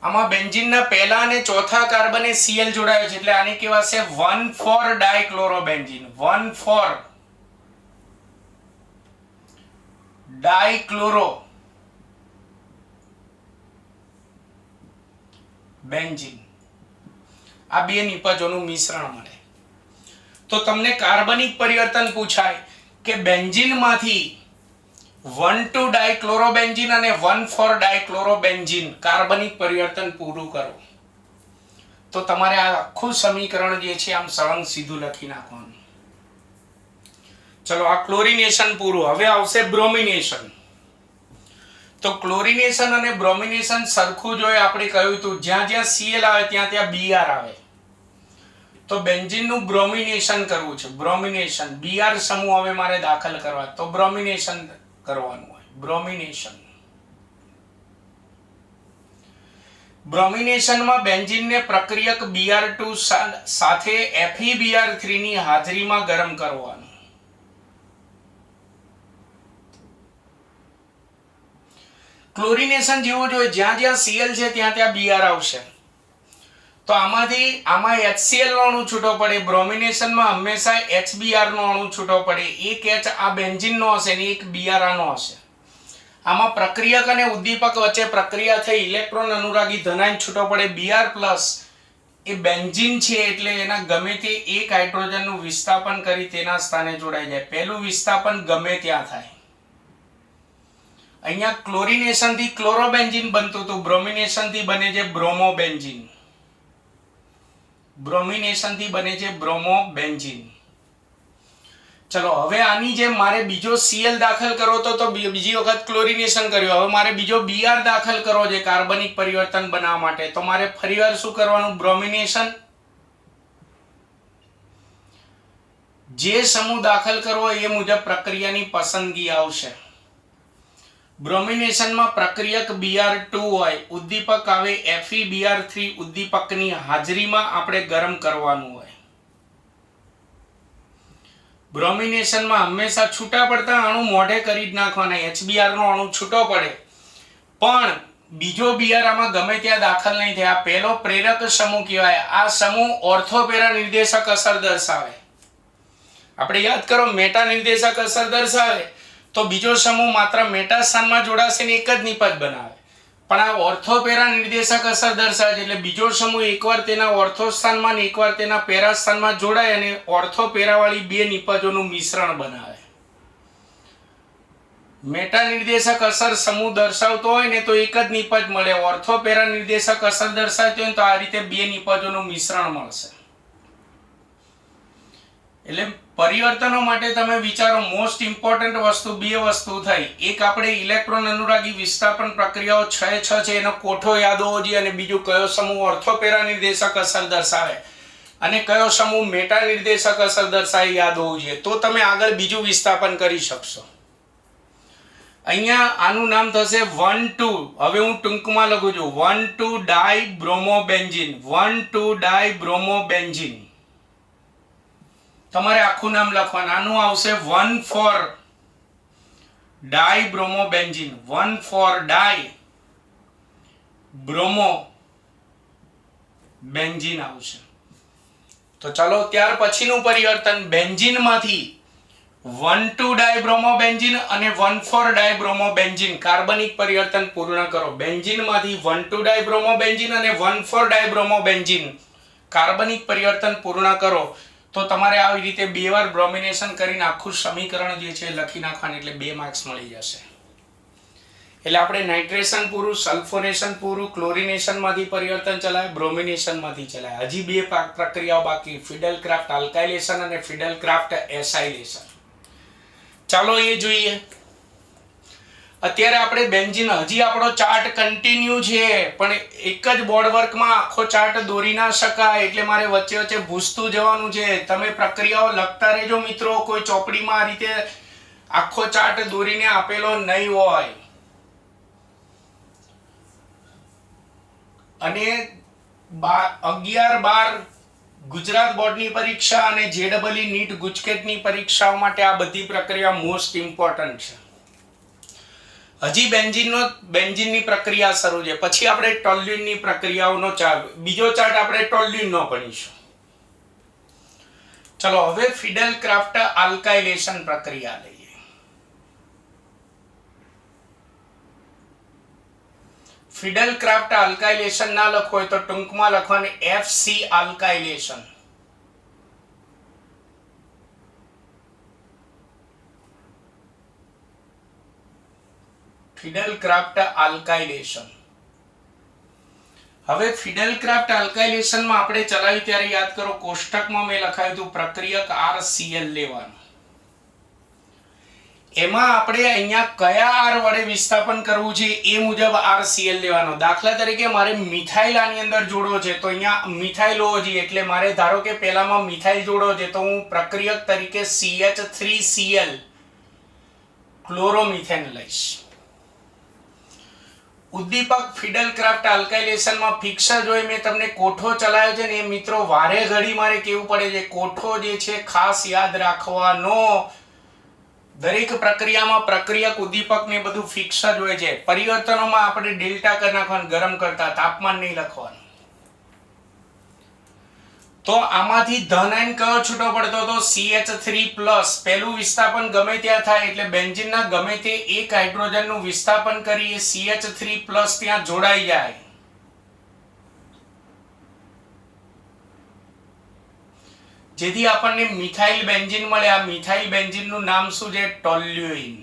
આમાં બેન્ઝીનના પહેલા અને ચોથા કાર્બને Cl જોડાયો છે, એટલે આને કહેવાશે 1,4 ડાયક્લોરોબેન્ઝીન. 1,4 ડાયક્લોરોબેન્ઝીન. આ બે નિપજોનું મિશ્રણ મળે. તો તમને કાર્બનિક પરિવર્તન પૂછાય કે બેન્ઝીનમાંથી 1,2 ડાયક્લોરોબેન્ઝીન અને 1,4 ડાયક્લોરોબેન્ઝીન કાર્બનિક પરિવર્તન પૂરું કરો. તો તમારે આ આખું સમીકરણ જે છે આમ સળંગ સીધું લખી નાખવાનું. ચલો આ ક્લોરિનેશન પૂરું. હવે આવશે બ્રોમિનેશન. તો ક્લોરિનેશન અને બ્રોમિનેશન સરખું જોઈએ. આપણે કહ્યું હતું જ્યાં જ્યાં Cl આવે ત્યાં ત્યાં Br આવે. તો બેન્ઝીનનું બ્રોમિનેશન કરવું છે. બ્રોમિનેશન Br સમૂહ હવે મારે દાખલ કરવા, તો બ્રોમિનેશન કરવાનું હોય. બ્રોમિનેશનમાં બેન્ઝીનને પ્રક્રિયક Br2 સાથે FeBr3 ની હાજરીમાં ગરમ કરવાનું. ક્લોરિનેશન જેવું જોઈએ, જ્યાં જ્યાં Cl છે ત્યાં ત્યાં Br આવશે. તો આમાં HCl નો અણુ છૂટો પડે. બ્રોમિનેશનમાં હંમેશા HBr નો અણુ છૂટો પડે. એક H આ બેન્ઝીન નો હશે અને એક Br નો હશે. આમાં પ્રક્રિયક અને ઉદ્દીપક વચ્ચે પ્રક્રિયા થઈ ઇલેક્ટ્રોન અનુરાગી ધનાયન છૂટો પડે. Br+ એ બેન્ઝીન છે એટલે એના ગમે તે એક હાઇડ્રોજનનું વિસ્થાપન કરી તેના સ્થાને જોડાઈ જાય. પહેલું વિસ્થાપન ગમે ત્યાં થાય. અહીંયા ક્લોરિનેશન થી ક્લોરોબેન્ઝીન બનતું હતું, બ્રોમિનેશન થી બને છે બ્રોમોબેન્ઝીન. ચલો હવે આની જેમ મારે બીજો Cl દાખલ કરવો તો બીજી વખત ક્લોરિનેશન કર્યું. હવે મારે બીજો Br દાખલ કરવો છે કાર્બનિક પરિવર્તન બનાવવા માટે. તો મારે ફરીવાર શું કરવાનું? બ્રોમિનેશન. જે સમૂહ દાખલ કરવો એ મુજબ પ્રક્રિયાની પસંદગી આવશે. બ્રોમિનેશનમાં પ્રક્રિયક Br2 હોય, ઉદ્દીપક આવે FeBr3, ઉદ્દીપકની હાજરીમાં આપણે ગરમ કરવાનું હોય. બ્રોમિનેશનમાં હંમેશા છૂટા પડતા અણુ મોઢે કરી જ નાખવાના. HBr નો અણુ છૂટો પડે પણ બીજો Br આમાં ગમે ત્યાં દાખલ નહીં થાય. આ પહેલો પ્રેરક સમૂહ કહેવાય. આ સમૂહ ઓર્થોપેરા નિર્દેશક અસર દર્શાવે. આપણે યાદ કરો, મેટા નિર્દેશક અસર દર્શાવે તો બીજો સમૂહ માત્ર મેટા સ્થાનમાં જોડાશે ને એક જ નિપજ બનાવે. પણ આ ઓર્થોપેરા નિર્દેશક અસર દર્શાવે એટલે બીજો સમૂહ એકવાર તેના ઓર્થો સ્થાનમાં ને એકવાર તેના પેરા સ્થાનમાં જોડાય અને ઓર્થોપેરા વાળી બે નિપજોનું મિશ્રણ બનાવે. મેટા નિર્દેશક અસર સમૂહ દર્શાવતો હોય ને તો એક જ નિપજ મળે. ઓર્થોપેરા નિર્દેશક અસર દર્શાવતો હોય તો આ રીતે બે નિપજોનું મિશ્રણ મળશે. એટલે પરિવર્તનો માટે તમે વિચારો, મોસ્ટ ઇમ્પોર્ટન્ટ વસ્તુ બે વસ્તુ થઈ. એક આપણે ઇલેક્ટ્રોન અનુરાગી વિસ્થાપન પ્રક્રિયાઓ 6 છે એનો કોઠો યાદ હોવો જોઈએ, અને બીજું કયો સમૂહ ઓર્થોપેરા નિર્દેશક અસર દર્શાવે અને કયો સમૂહ મેટા નિર્દેશક અસર દર્શાવે યાદ હોવું જોઈએ. તો તમે આગળ બીજું વિસ્થાપન કરી શકશો. અહીંયા આનું નામ થશે 1,2. હવે હું ટૂંકમાં લખું છું 1,2 ડાયબ્રોમોબેન્ઝીન. 1,2 ડાયબ્રોમોબેન્ઝીન તમારે આખું નામ લખવાનું. આનું આવશે 1,4 ડાયબ્રોમોબેન્ઝીન. 1,4 ડાયબ્રોમોબેન્ઝીન આવશે. તો ચલો ત્યાર પછીનું પરિવર્તન બેન્ઝીન માંથી 1,2 ડાયબ્રોમોબેન્ઝીન અને 1,4 ડાયબ્રોમોબેન્ઝીન કાર્બનિક પરિવર્તન પૂર્ણ કરો. બેન્ઝીન માંથી 1,2 ડાયબ્રોમોબેન્ઝીન અને 1,4 ડાયબ્રોમોબેન્ઝીન કાર્બનિક પરિવર્તન પૂર્ણ કરો તો તમારે આવી રીતે બે વાર બ્રોમિનેશન કરીને આખું સમીકરણ જે છે લખી નાખવાનું, એટલે 2 માર્ક્સ મળી જશે. એટલે આપણે નાઇટ્રેશન પૂરું, સલ્ફોનેશન પૂરું, ક્લોરિનેશન માંથી પરિવર્તન ચલાય, બ્રોમિનેશન માંથી ચલાય. હજી બે પ્રક્રિયાઓ બાકી, ફિડલ-ક્રાફ્ટ આલ્કાઇલેશન અને ફિડલ-ક્રાફ્ટ એસાઇલેશન. ચાલો એ જોઈએ. અત્યારે આપણે બેન્ઝીન, હજી આપણો ચાર્ટ કન્ટિન્યુ છે પણ એક જ બોર્ડ વર્કમાં આખો ચાર્ટ દોરી ના શકાય, એટલે મારે વચ્ચે વચ્ચે ભૂસતું જવાનું છે. તમે પ્રક્રિયાઓ લખતા રહેજો મિત્રો. કોઈ ચોપડીમાં આ રીતે આખો ચાર્ટ દોરીને આપેલો નહીં હોય. અને 11-12 ગુજરાત બોર્ડની પરીક્ષા અને JEE નીટ ગુજકેટની પરીક્ષાઓ માટે આ બધી પ્રક્રિયા મોસ્ટ ઇમ્પોર્ટન્ટ છે. હજી બેન્ઝીનની પ્રક્રિયા શરૂ છે, પછી આપણે ટોલ્યુઇનની પ્રક્રિયાઓનો બીજો ચાર્ટ આપણે ટોલ્યુઇનનો ભણીશું. ચલો હવે ફિડલ-ક્રાફ્ટ આલ્કાઇલેશન પ્રક્રિયા લઈએ. ફિડલ-ક્રાફ્ટ આલ્કાઇલેશન ના લખો હોય તો ટૂંકમાં લખવાનું FC આલ્કાઇલેશન. ફિડલ-ક્રાફ્ટ આલ્કાઇલેશન. હવે ફિડલ-ક્રાફ્ટ આલ્કાઇલેશનમાં આપણે ચલાવી ત્યારે યાદ કરો, કોષ્ટકમાં મેં લખાયું હતું પ્રક્રિયક RCl લેવાનું. એમાં આપણે અહીંયા કયા R વડે વિસ્થાપન કરવું છે એ મુજબ RCl લેવાનો. દાખલા તરીકે મારે મિથાઇલ આની અંદર જોડવો છે તો અહીંયા મિથાઇલ હોવો જોઈએ, એટલે મારે ધારો કે પહેલામાં મિથાઇલ જોડવો છે તો હું પ્રક્રિયક તરીકે CH3Cl ક્લોરોમિથેન લઈશ. ઉદ્દીપક ફિડલ-ક્રાફ્ટ આલ્કાઇલેશનમાં ફિક્સ જ હોય. મેં તમને કોઠો ચલાવ્યો છે ને એ મિત્રો વારે ઘડી મારે કેવું પડે છે, કોઠો જે છે ખાસ યાદ રાખવાનો. દરેક પ્રક્રિયામાં પ્રક્રિયક ઉદ્દીપક ને બધું ફિક્સ જ હોય છે. પરિવર્તનોમાં આપણે ડેલ્ટા કરી નાખવાનું, ગરમ કરતા, તાપમાન નહીં લખવાનું. તો આમાંથી ધન આયન કયો છૂટો પડતો હતો? CH3+. પહેલું વિસ્થાપન ગમે ત્યાં થાય એટલે બેન્ઝીનના ગમે તે એક હાઇડ્રોજનનું વિસ્થાપન કરી એ CH3+ ત્યાં જોડાઈ જાય. જેથી આપણને મિથાઇલ બેન્ઝીન મળે. આ મિથાઇલ બેન્ઝીનનું નામ શું છે? ટોલ્યુઇન.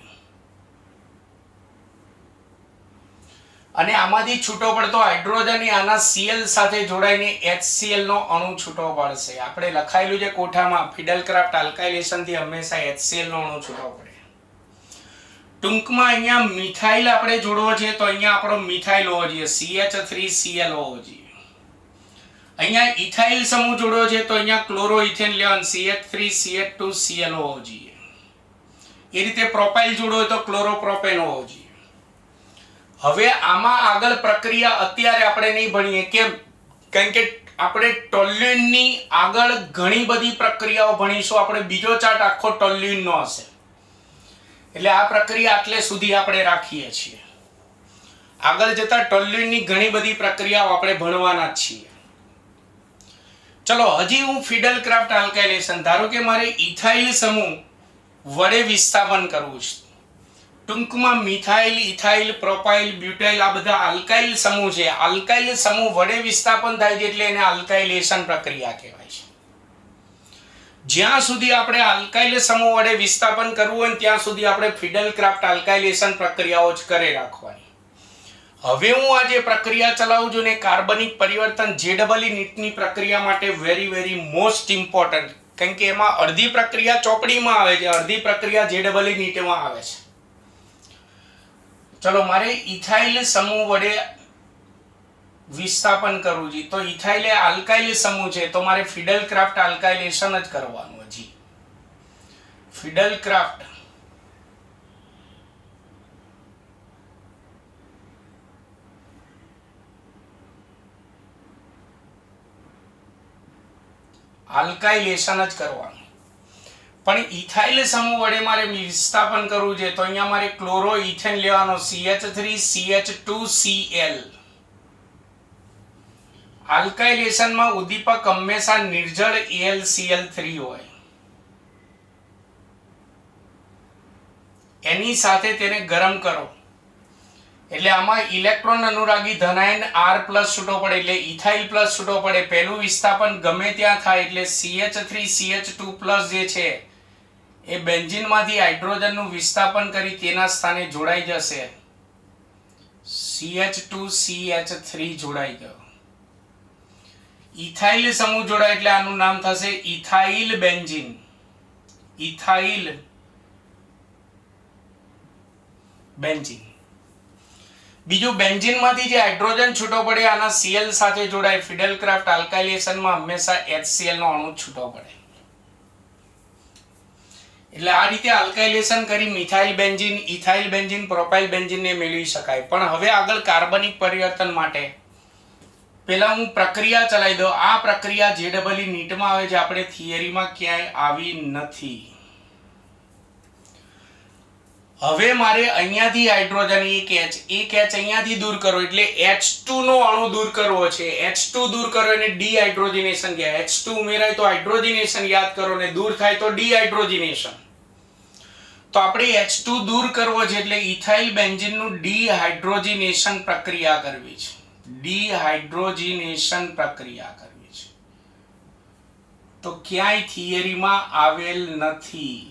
અને આમાંથી છૂટો પડતો હાઇડ્રોજન આના Cl સાથે જોડાઈને HCl નો અણુ છૂટો પડશે. આપણે લખાયેલું છે કોઠામાં, ફિડલ-ક્રાફ્ટ આલ્કાઇલેશન થી હંમેશા HCl નો અણુ છૂટો પડે. ટૂંકમાં અહીંયા મિથાઇલ આપણે જોડવો છે તો અહીંયા આપણો મિથાઇલ હોવો જોઈએ, CH3Cl હોવો જોઈએ. અહીંયા ઇથાઇલ સમૂહ જોડવો છે તો અહીંયા ક્લોરોઇથેન લેવાનું, CH3CH2Cl હોવો જોઈએ. એ રીતે પ્રોપાઇલ જોડવો હોય તો ક્લોરોપ્રોપેન હોવો જોઈએ. હવે આમાં આગળ પ્રક્રિયા અત્યારે આપણે નહીં ભણીએ, કેમ? કારણ કે આપણે ટોલ્યુઇનની આગળ ઘણી બધી પ્રક્રિયાઓ ભણીશું. આપણે બીજો ચાર્ટ આખો ટોલ્યુઇનનો હશે, એટલે આ પ્રક્રિયા આટલે સુધી આપણે રાખીએ છીએ. આગળ જતા ટોલ્યુઇનની ઘણી બધી પ્રક્રિયાઓ આપણે ભણવાના જ છીએ. ચલો, હજી હું ફિડલક્રાફ્ટ આલ્કાઇલેશન, ધારો કે મારે ઇથાઇલ સમૂહ વડે વિસ્થાપન કરવું છે. ટૂંકમાં મિથાઇલ, ઇથાઇલ, પ્રોપાઇલ, બ્યુટાઇલ આ બધા આલ્કાઇલ સમૂહ છે. આલ્કાઇલ સમૂહ વડે વિસ્થાપન થાય છે એટલે એને આલ્કાઇલેશન પ્રક્રિયા કહેવાય છે. જ્યાં સુધી આપણે આલ્કાઇલ સમૂહ વડે વિસ્થાપન કરવું હોય ત્યાં સુધી આપણે ફિડલક્રાફ્ટ આલ્કાઇલેશન પ્રક્રિયાઓ જ કરે રાખવાની. હવે હું આ જે પ્રક્રિયા ચલાવું છું ને કાર્બનિક પરિવર્તન JEE નીટની પ્રક્રિયા માટે વેરી મોસ્ટ ઇમ્પોર્ટન્ટ, કારણ કે એમાં અડધી પ્રક્રિયા ચોપડીમાં આવે છે, અડધી પ્રક્રિયા JEE નીટમાં આવે છે. ચલો, મારે ઇથાઇલ સમૂહ વડે વિસ્થાપન કરવું છે, તો ઇથાઇલ એ આલ્કાઇલ સમૂહ છે, તો મારે ફિડલક્રાફ્ટ આલ્કાઇલેશન જ કરવાનું. હજી ફિડલક્રાફ્ટ આલ્કાઇલેશન જ કરવાનું. પણ ઇથાઇલ સમૂહ વડે મારે વિસ્થાપન કરવું છે, તો અહીંયા મારે ક્લોરો ઇથેન લેવાનો, CH3 CH2 Cl. આલ્કાઇલેશનમાં ઉદ્દીપક હંમેશા નિર્જળ AlCl3 હોય, એની સાથે તેને ગરમ કરો એટલે આમાં ઇલેક્ટ્રોન અનુરાગી ધનાયન R+ છૂટો પડે એટલે ઇથાઇલ પ્લસ છૂટો પડે. પહેલું વિસ્થાપન ગમે ત્યાં થાય એટલે CH3 CH2+ જે છે એ બેન્ઝીનમાંથી હાઇડ્રોજનનું વિસ્થાપન કરી તેના સ્થાને જોડાઈ જશે. CH2 CH3 જોડાઈ ગયો. ઇથાઇલ સમૂહ જોડાય એટલે આનું નામ થશે ઇથાઇલ બેન્ઝીન. Ethyl benzene. બીજું, બેન્ઝીનમાંથી જે હાઇડ્રોજન છૂટો પડે આના Cl સાથે જોડાય. ફિડલક્રાફ્ટ આલ્કાઇલેશનમાં હંમેશા HCl નો અણુ છૂટો પડે. એટલે આ રીતે આલ્કાઇલેશન કરી methyl benzene, ethyl benzene, propyl benzene ને મેળવી શકાય. પણ હવે આગળ કાર્બનિક પરિવર્તન માટે પહેલા હું પ્રક્રિયા ચલાવી દઉં. આ પ્રક્રિયા JEE નીટમાં આવે છે, આપણે થિયરીમાં ક્યાંય આવી નથી. હવે મારે અહીંયાથી હાઇડ્રોજન એક H અહીંયાથી દૂર કરો એટલે H2 નો અણુ દૂર કરવો છે. H2 દૂર કરો એને ડીહાઇડ્રોજનેશન કહેવાય. H2 ઉમેરાય તો હાઇડ્રોજનેશન યાદ કરો ને દૂર થાય તો ડીહાઇડ્રોજનેશન. તો આપણે H2 દૂર કરવો છે એટલે ઇથાઇલ બેન્ઝીન નું ડીહાઇડ્રોજનેશન પ્રક્રિયા કરવી છે. ડીહાઇડ્રોજનેશન પ્રક્રિયા કરવી છે. તો ક્યાંય થિયરીમાં આવેલ નથી.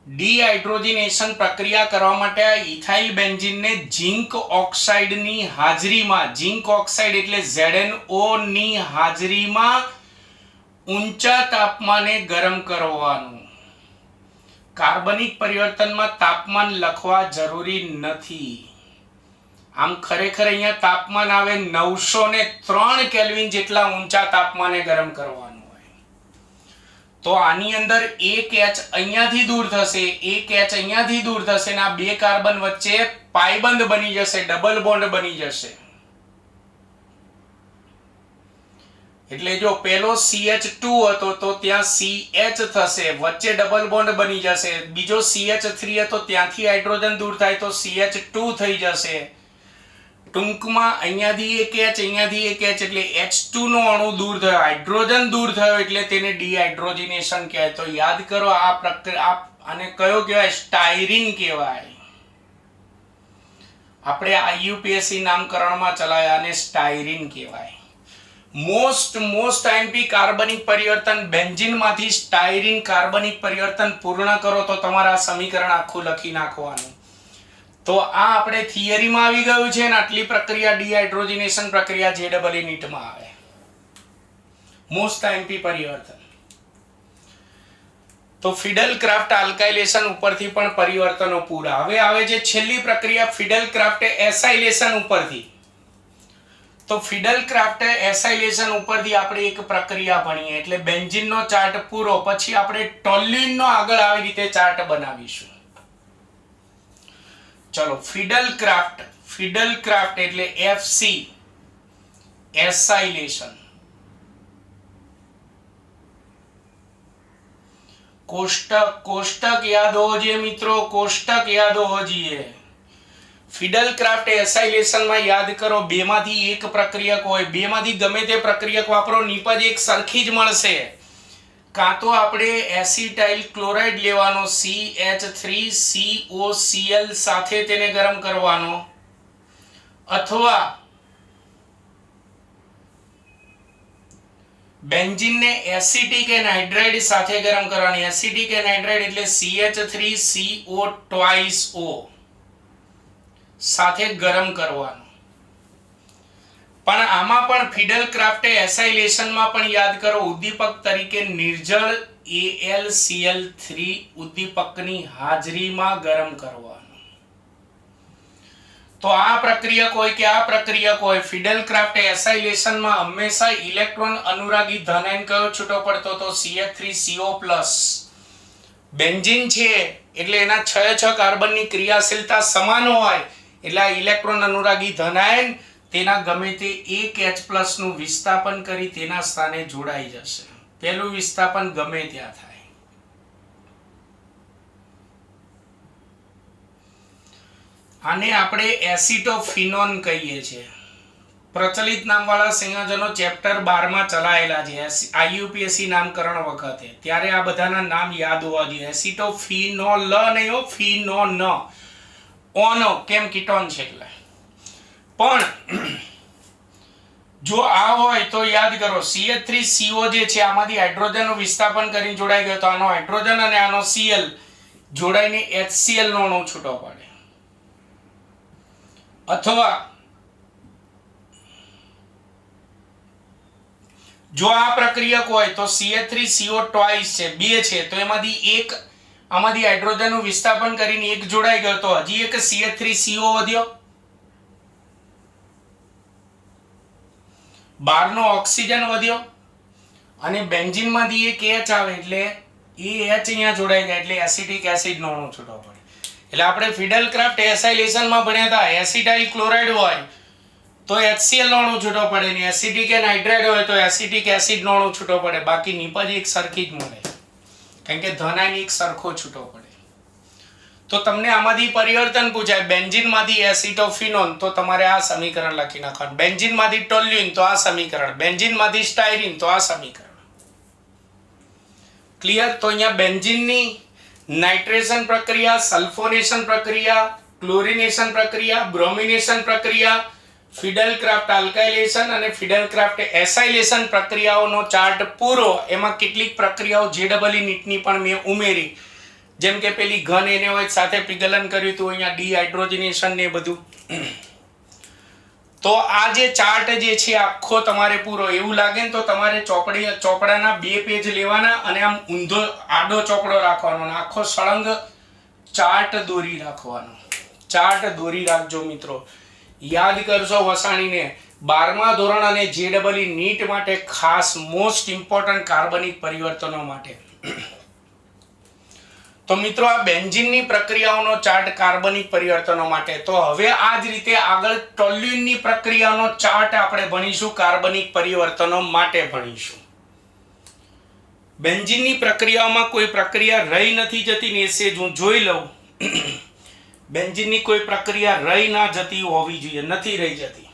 ડીહાઇડ્રોજનેશન પ્રક્રિયા કરવા માટે ઇથાઇલ બેન્ઝીનને ઝિંક ઓક્સાઇડની હાજરીમાં, ઝિંક ઓક્સાઇડ એટલે ZnO ની હાજરીમાં ઊંચા તાપમાને ગરમ કરવાનું. કાર્બનિક પરિવર્તનમાં તાપમાન લખવા જરૂરી નથી. આમ ખરેખર અહીંયા તાપમાન આવે 903 કેલ્વિન જેટલા ઊંચા તાપમાને ગરમ કરવાનું. તો આની અંદર એક H અહીંયાથી દૂર થશે, એક H અહીંયાથી દૂર થશે ને આ બે કાર્બન વચ્ચે પાયબંધ બની જશે, ડબલ બોન્ડ બની જશે. એટલે જો પેલો CH2 હતો તો ત્યાં CH થશે, વચ્ચે ડબલ બોન્ડ બની જશે. બીજો CH3 હતો ત્યાંથી હાઇડ્રોજન દૂર થાય તો CH2 થઈ જશે. ટૂંકમાં અહીંયાથી એક H અહીંયાથી એક H એટલે H2 નો અણુ દૂર થયો, હાઇડ્રોજન દૂર થયો એટલે તેને ડીહાઇડ્રોજનેશન કહેવાય. તો યાદ કરો આ પ્રક્રિયા આને કયો કહેવાય? સ્ટાયરીન કહેવાય. આપણે IUPAC નામકરણમાં ચલાવ્યા અને સ્ટાયરીન કહેવાય. મોસ્ટ MP કાર્બનિક પરિવર્તન બેન્ઝીનમાંથી સ્ટાયરીન કાર્બનિક પરિવર્તન પૂર્ણ કરો તો તમારા સમીકરણ આખું લખી નાખવાનું. તો આ આપણે થિયરીમાં આવી ગયું છે ને આટલી પ્રક્રિયા ડીહાઇડ્રોજનેશન પ્રક્રિયા JEE નીટમાં આવે. મોસ્ટ MP પરિવર્તન. તો ફિડલક્રાફ્ટ આલ્કાઇલેશન ઉપરથી પણ પરિવર્તનો પૂરા. હવે આવે છે છેલ્લી પ્રક્રિયા ફિડલક્રાફ્ટ એસાઇલેશન ઉપરથી. તો ફિડલક્રાફ્ટ એસાઇલેશન ઉપરથી આપણે એક પ્રક્રિયા ભણીએ એટલે બેન્ઝીનનો ચાર્ટ પૂરો, પછી આપણે ટોલ્યુઇનનો આગળ આવી રીતે ચાર્ટ બનાવીશું. ચલો ફિડલ ક્રાફ્ટ એટલે FC એસાઇલેશન, कोष्टक याद हो जाए मित्रों, कोष्टक याद हो जाए। फिडल क्राफ्ट एसाइलेशन में याद करो बे मांथी एक प्रक्रियक होय, बे मांथी गमे ते प्रक्रियक वापरो निपज एक सरखी ज मळशे। कां तो आपणे एसिटाइल क्लोराइड लेवानो CH3COCl साथे तेने गरम करवानो, अथवा बेंजीन ने एसिटिक एनहाइड्राइड साथे गरम करवानी। एसिटिक एनहाइड्राइड એટલે CH3CO2O સાથે ગરમ કરવાનું। પણ આમાં પણ ફિડલ ક્રાફ્ટે એસાઇલેશન માં પણ યાદ કરો ઉદ્દીપક તરીકે નિર્જળ AlCl3 ઉદ્દીપકની હાજરીમાં ગરમ કરવાનું। तो आ प्रक्रियक होय के आ प्रक्रियक होय, फिडल क्राफ्ट एसाइलेशन में हमेशा इलेक्ट्रॉन अनुरागी धन आयन कयो छूटो पड़तो तो CH3CO+। बेंजीन छे એટલે એના 6 કાર્બનની ક્રિયાશીલતા સમાન હોય એટલે આ ઇલેક્ટ્રોન અનુરાગી ધન આયન તેના ગમે તે એક H+ નું વિસ્થાપન કરી તેના સ્થાને જોડાઈ જશે। પહેલું વિસ્થાપન ગમે ત્યાં થાય। આને આપણે એસિટોફિનોન કહીએ છીએ। પ્રચલિત નામવાળા સંયોજનો ચેપ્ટર 12 માં ચલાયેલા છે IUPAC નામકરણ વખતે, ત્યારે આ બધાના નામ યાદ હોવા જોઈએ। એસિટોફિનોલ નહીં હો, ફિનોન ઓનો કેમ કીટોન છે એટલે। પણ જો આ હોય તો યાદ કરો CH3CO જે છે આમાંથી હાઇડ્રોજનનું વિસ્થાપન કરીને જોડાઈ ગયો તો આનો હાઇડ્રોજન અને આનો Cl જોડાઈને HCl નો અણુ છૂટો પડે। अथवा जो आ प्रक्रियक होय तो CH3CO2 छे बे छे तो एमांथी एक आमांथी हाइड्रोजनનું વિસ્થાપન કરીને એક જોડાઈ ગયો તો હજી એક CH3CO વધ્યો, બારનો ઓક્સિજન વધ્યો અને બેન્ઝીનમાંથી એક H આવે એટલે એ H અહીંયા જોડાઈ જાય એટલે એસિટિક એસિડનો અણુ છૂટો પડે। એટલે આપણે ફિડલ ક્રાફ્ટ એસાઇલેશન માં ભણ્યા હતા એસિટાઇલ ક્લોરાઇડ હોય તો HCl નો અણુ છૂટો પડે ને એસિટિક એનહાઇડ્રાઇડ હોય તો એસિટિક એસિડ નો અણુ છૂટો પડે, બાકી નિપજ એક સરખી જ મળે કારણ કે ધન આયન એક સરખો છૂટો પડે। તો તમને આમાંથી પરિવર્તન પૂછાય બેન્ઝીન માંથી એસિટોફિનોન તો તમારે આ સમીકરણ લખી નાખવાનું, બેન્ઝીન માંથી ટોલ્યુઇન તો આ સમીકરણ, બેન્ઝીન માંથી સ્ટાયરીન તો આ સમીકરણ। ક્લિયર? તો અહીંયા બેન્ઝીનની नाइट्रेशन प्रक्रिया, सल्फोनेशन प्रक्रिया, क्लोरिनेशन प्रक्रिया, ब्रोमिनेशन प्रक्रिया, फिडल क्राफ्ट अल्काइलेशन અને फिडल क्राफ्ट एसाइलेशन प्रक्रियाओनो चार्ट पूरो। एमां કેટલીક પ્રક્રિયાઓ JEE નીટની પણ મેં ઉમેરી, જેમ કે પેલી ઘન NaOH સાથે पिघलन કર્યું તો અહીંયા ડીહાઇડ્રોજનેશન ને બધું। તો આ જે ચાર્ટ જે છે આખો તમારે પૂરો એવું લાગે ને તો તમારે ચોપડાના 2 પેજ લેવાના અને આમ ઊંધો આડો ચોપડો રાખવાનો અને આખો સળંગ ચાર્ટ દોરી રાખવાનો। ચાર્ટ દોરી રાખજો મિત્રો, યાદ કરશો વસાણીને 12મા ધોરણ અને JEE નીટ માટે ખાસ મોસ્ટ ઇમ્પોર્ટન્ટ કાર્બનિક પરિવર્તનો માટે। તો મિત્રો આ બેન્ઝીનની પ્રક્રિયાઓનો ચાર્ટ કાર્બનિક પરિવર્તનો માટે। તો હવે આ જ રીતે આગળ ટોલ્યુઇનની પ્રક્રિયાનો ચાર્ટ આપણે ભણીશું, કાર્બનિક પરિવર્તનો માટે ભણીશું। બેન્ઝીનની પ્રક્રિયાઓમાં કોઈ પ્રક્રિયા રહી નથી જતી ને એ હું જોઈ લઉં। બેન્ઝીનની કોઈ પ્રક્રિયા રહી ના જતી હોવી જોઈએ, નથી રહી જતી।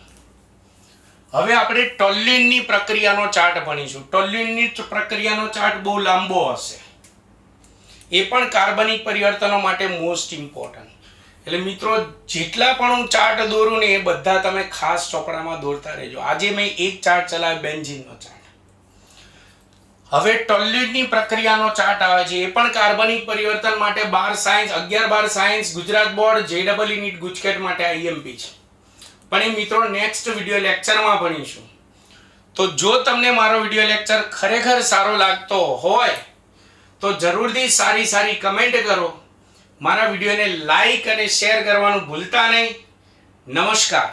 હવે આપણે ટોલ્યુઇનની પ્રક્રિયાનો ચાર્ટ ભણીશું। ટોલ્યુઇનની પ્રક્રિયાનો ચાર્ટ બહુ લાંબો હશે, એ પણ કાર્બનિક પરિવર્તનો માટે મોસ્ટ ઇમ્પોર્ટન્ટ। એટલે મિત્રો જેટલા પણ હું ચાર્ટ દોરું ને એ બધા તમે ખાસ ચોપડામાં દોરતા રહેજો। આજે મેં એક ચાર્ટ ચલાવ્યો બેન્ઝીનનો ચાર્ટ। હવે ટોલ્યુઇનની પ્રક્રિયાનો ચાર્ટ આવે છે, એ પણ કાર્બનિક પરિવર્તન માટે 12 science 11-12 science Gujarat board JEE NEET GUJCET માટે IMP છે, પણ એ મિત્રો નેક્સ્ટ વિડિયો લેક્ચરમાં ભણીશું। તો જો તમને મારો વિડિયો લેક્ચર ખરેખર સારો લાગતો હોય તો જરૂરથી સારી કમેન્ટ કરો, મારા વિડિયોને લાઈક અને શેર કરવાનું ભૂલતા નહીં। નમસ્કાર।